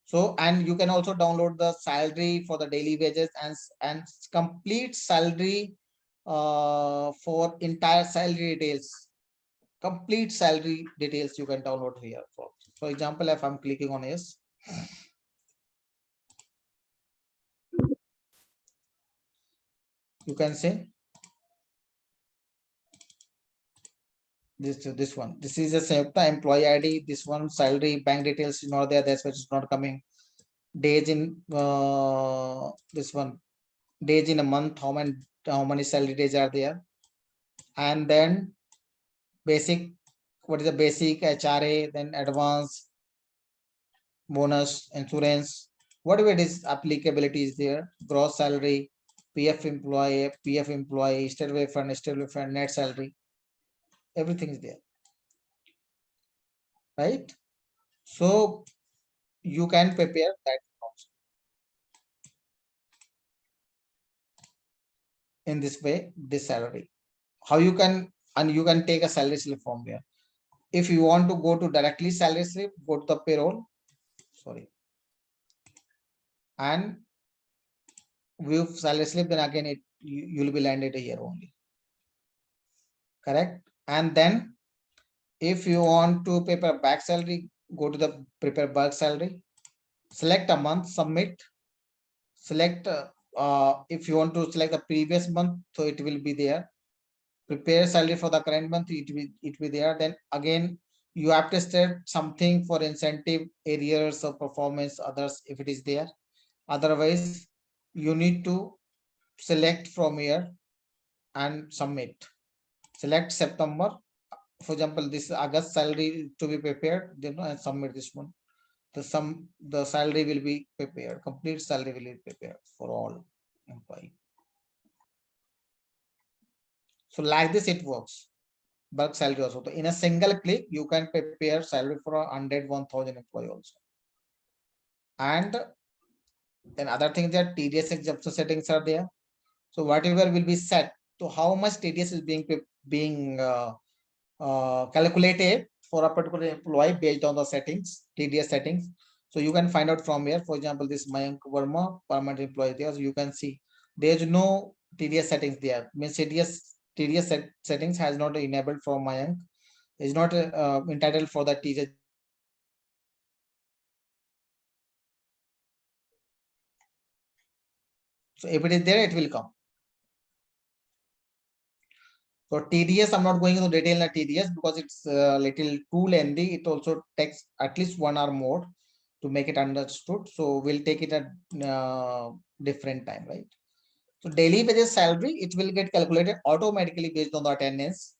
So, and you can also download the salary for the daily wages and complete salary for entire salary details, complete salary details you can download here. For example, if I'm clicking on this, you can say this one. This is a Sayukta employee ID. This one salary bank details is not there. That's why it's not coming. Days in this one, days in a month. How many salary days are there? And then basic. What is the basic HRA? Then advance, bonus, insurance. Whatever it is, applicability is there. Gross salary, PF employee, state fund, net salary. Everything is there, right? So you can prepare that also in this way, this salary. How you can, and you can take a salary slip from there. If you want to go to directly salary slip, go to the payroll, sorry, and view salary slip, then again you will be landed here only. Correct. And then if you want to prepare back salary, go to the prepare back salary, select a month, submit, select if you want to select the previous month, so it will be there. Prepare salary for the current month, it will be there. Then again you have to state something for incentive areas of performance, others if it is there. Otherwise you need to select from here and submit. Select September, for example, this August salary to be prepared, then and submit this one. The salary will be prepared, complete salary will be prepared for all employee. So like this it works. Bulk salary also. So in a single click, you can prepare salary for 101,000 employee also. And then other things that TDS exemption settings are there. So whatever will be set, so how much TDS is being calculated for a particular employee based on the settings, TDS settings. So you can find out from here. For example, this Mayank Verma, permanent employee there. So you can see there's no TDS settings there. Means TDS settings has not enabled for Mayank. Is not entitled for the TDS. So if it is there, it will come. So TDS, I'm not going into detail in TDS because it's a little too lengthy. It also takes at least 1 hour more to make it understood. So we'll take it at different time, right? So daily wages salary, it will get calculated automatically based on the attendance.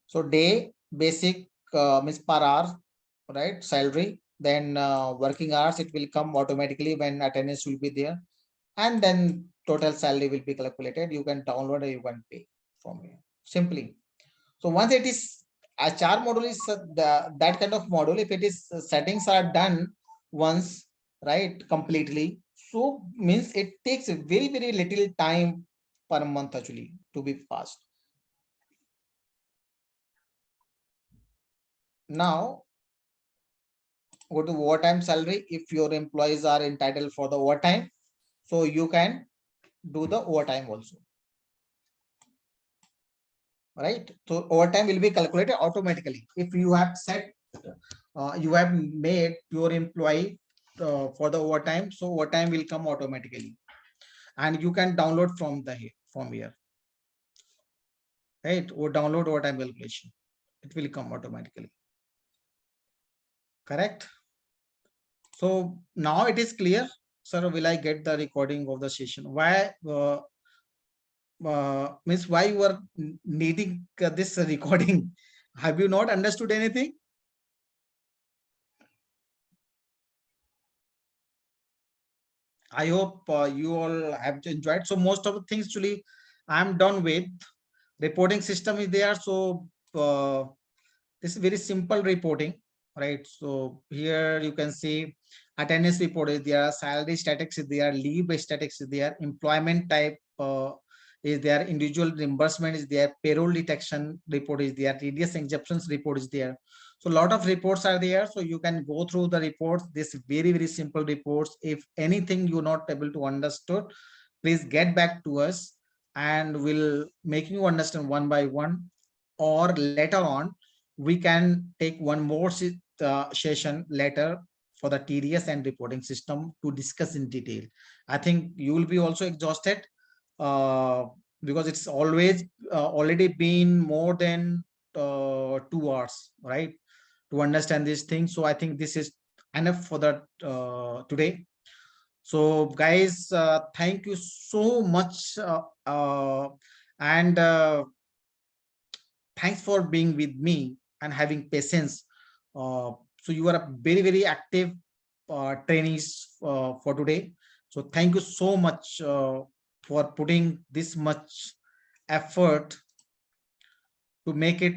So day basic means per hour, right? Salary. Then working hours, it will come automatically when attendance will be there. And then total salary will be calculated. You can download or you can pay from here simply. So once it is HR module is that kind of module, if it is settings are done once, right, completely, so means it takes a very little time per month actually to be fast. Now go to overtime salary. If your employees are entitled for the overtime, so you can do the overtime also, right? So overtime will be calculated automatically. If you have set, you have made your employee for the overtime, so overtime will come automatically, and you can download from here, right? Or download overtime calculation. It will come automatically. Correct. So now it is clear. Sir, will I get the recording of the session? Why? Means why you are needing this recording? Have you not understood anything? I hope you all have enjoyed. So most of the things actually I'm done with. Reporting system is there. So this is very simple reporting, right? So here you can see attendance report is there, salary statistics is there, leave statistics is there, employment type is there, individual reimbursement is there, payroll detection report is there, TDS exemptions report is there. So a lot of reports are there. So you can go through the reports. This very simple reports. If anything you're not able to understood, please get back to us and will make you understand one by one, or later on we can take one more session later for the TDS and reporting system to discuss in detail. I think you will be also exhausted uh, because it's always already been more than 2 hours, right, to understand these things. So I think this is enough for that today. So guys, thank you so much, and thanks for being with me and having patience. So you are a very active trainees for today. So thank you so much for putting this much effort to make it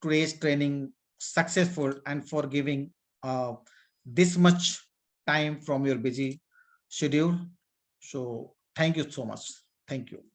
today's training successful, and for giving this much time from your busy schedule. So thank you so much. Thank you.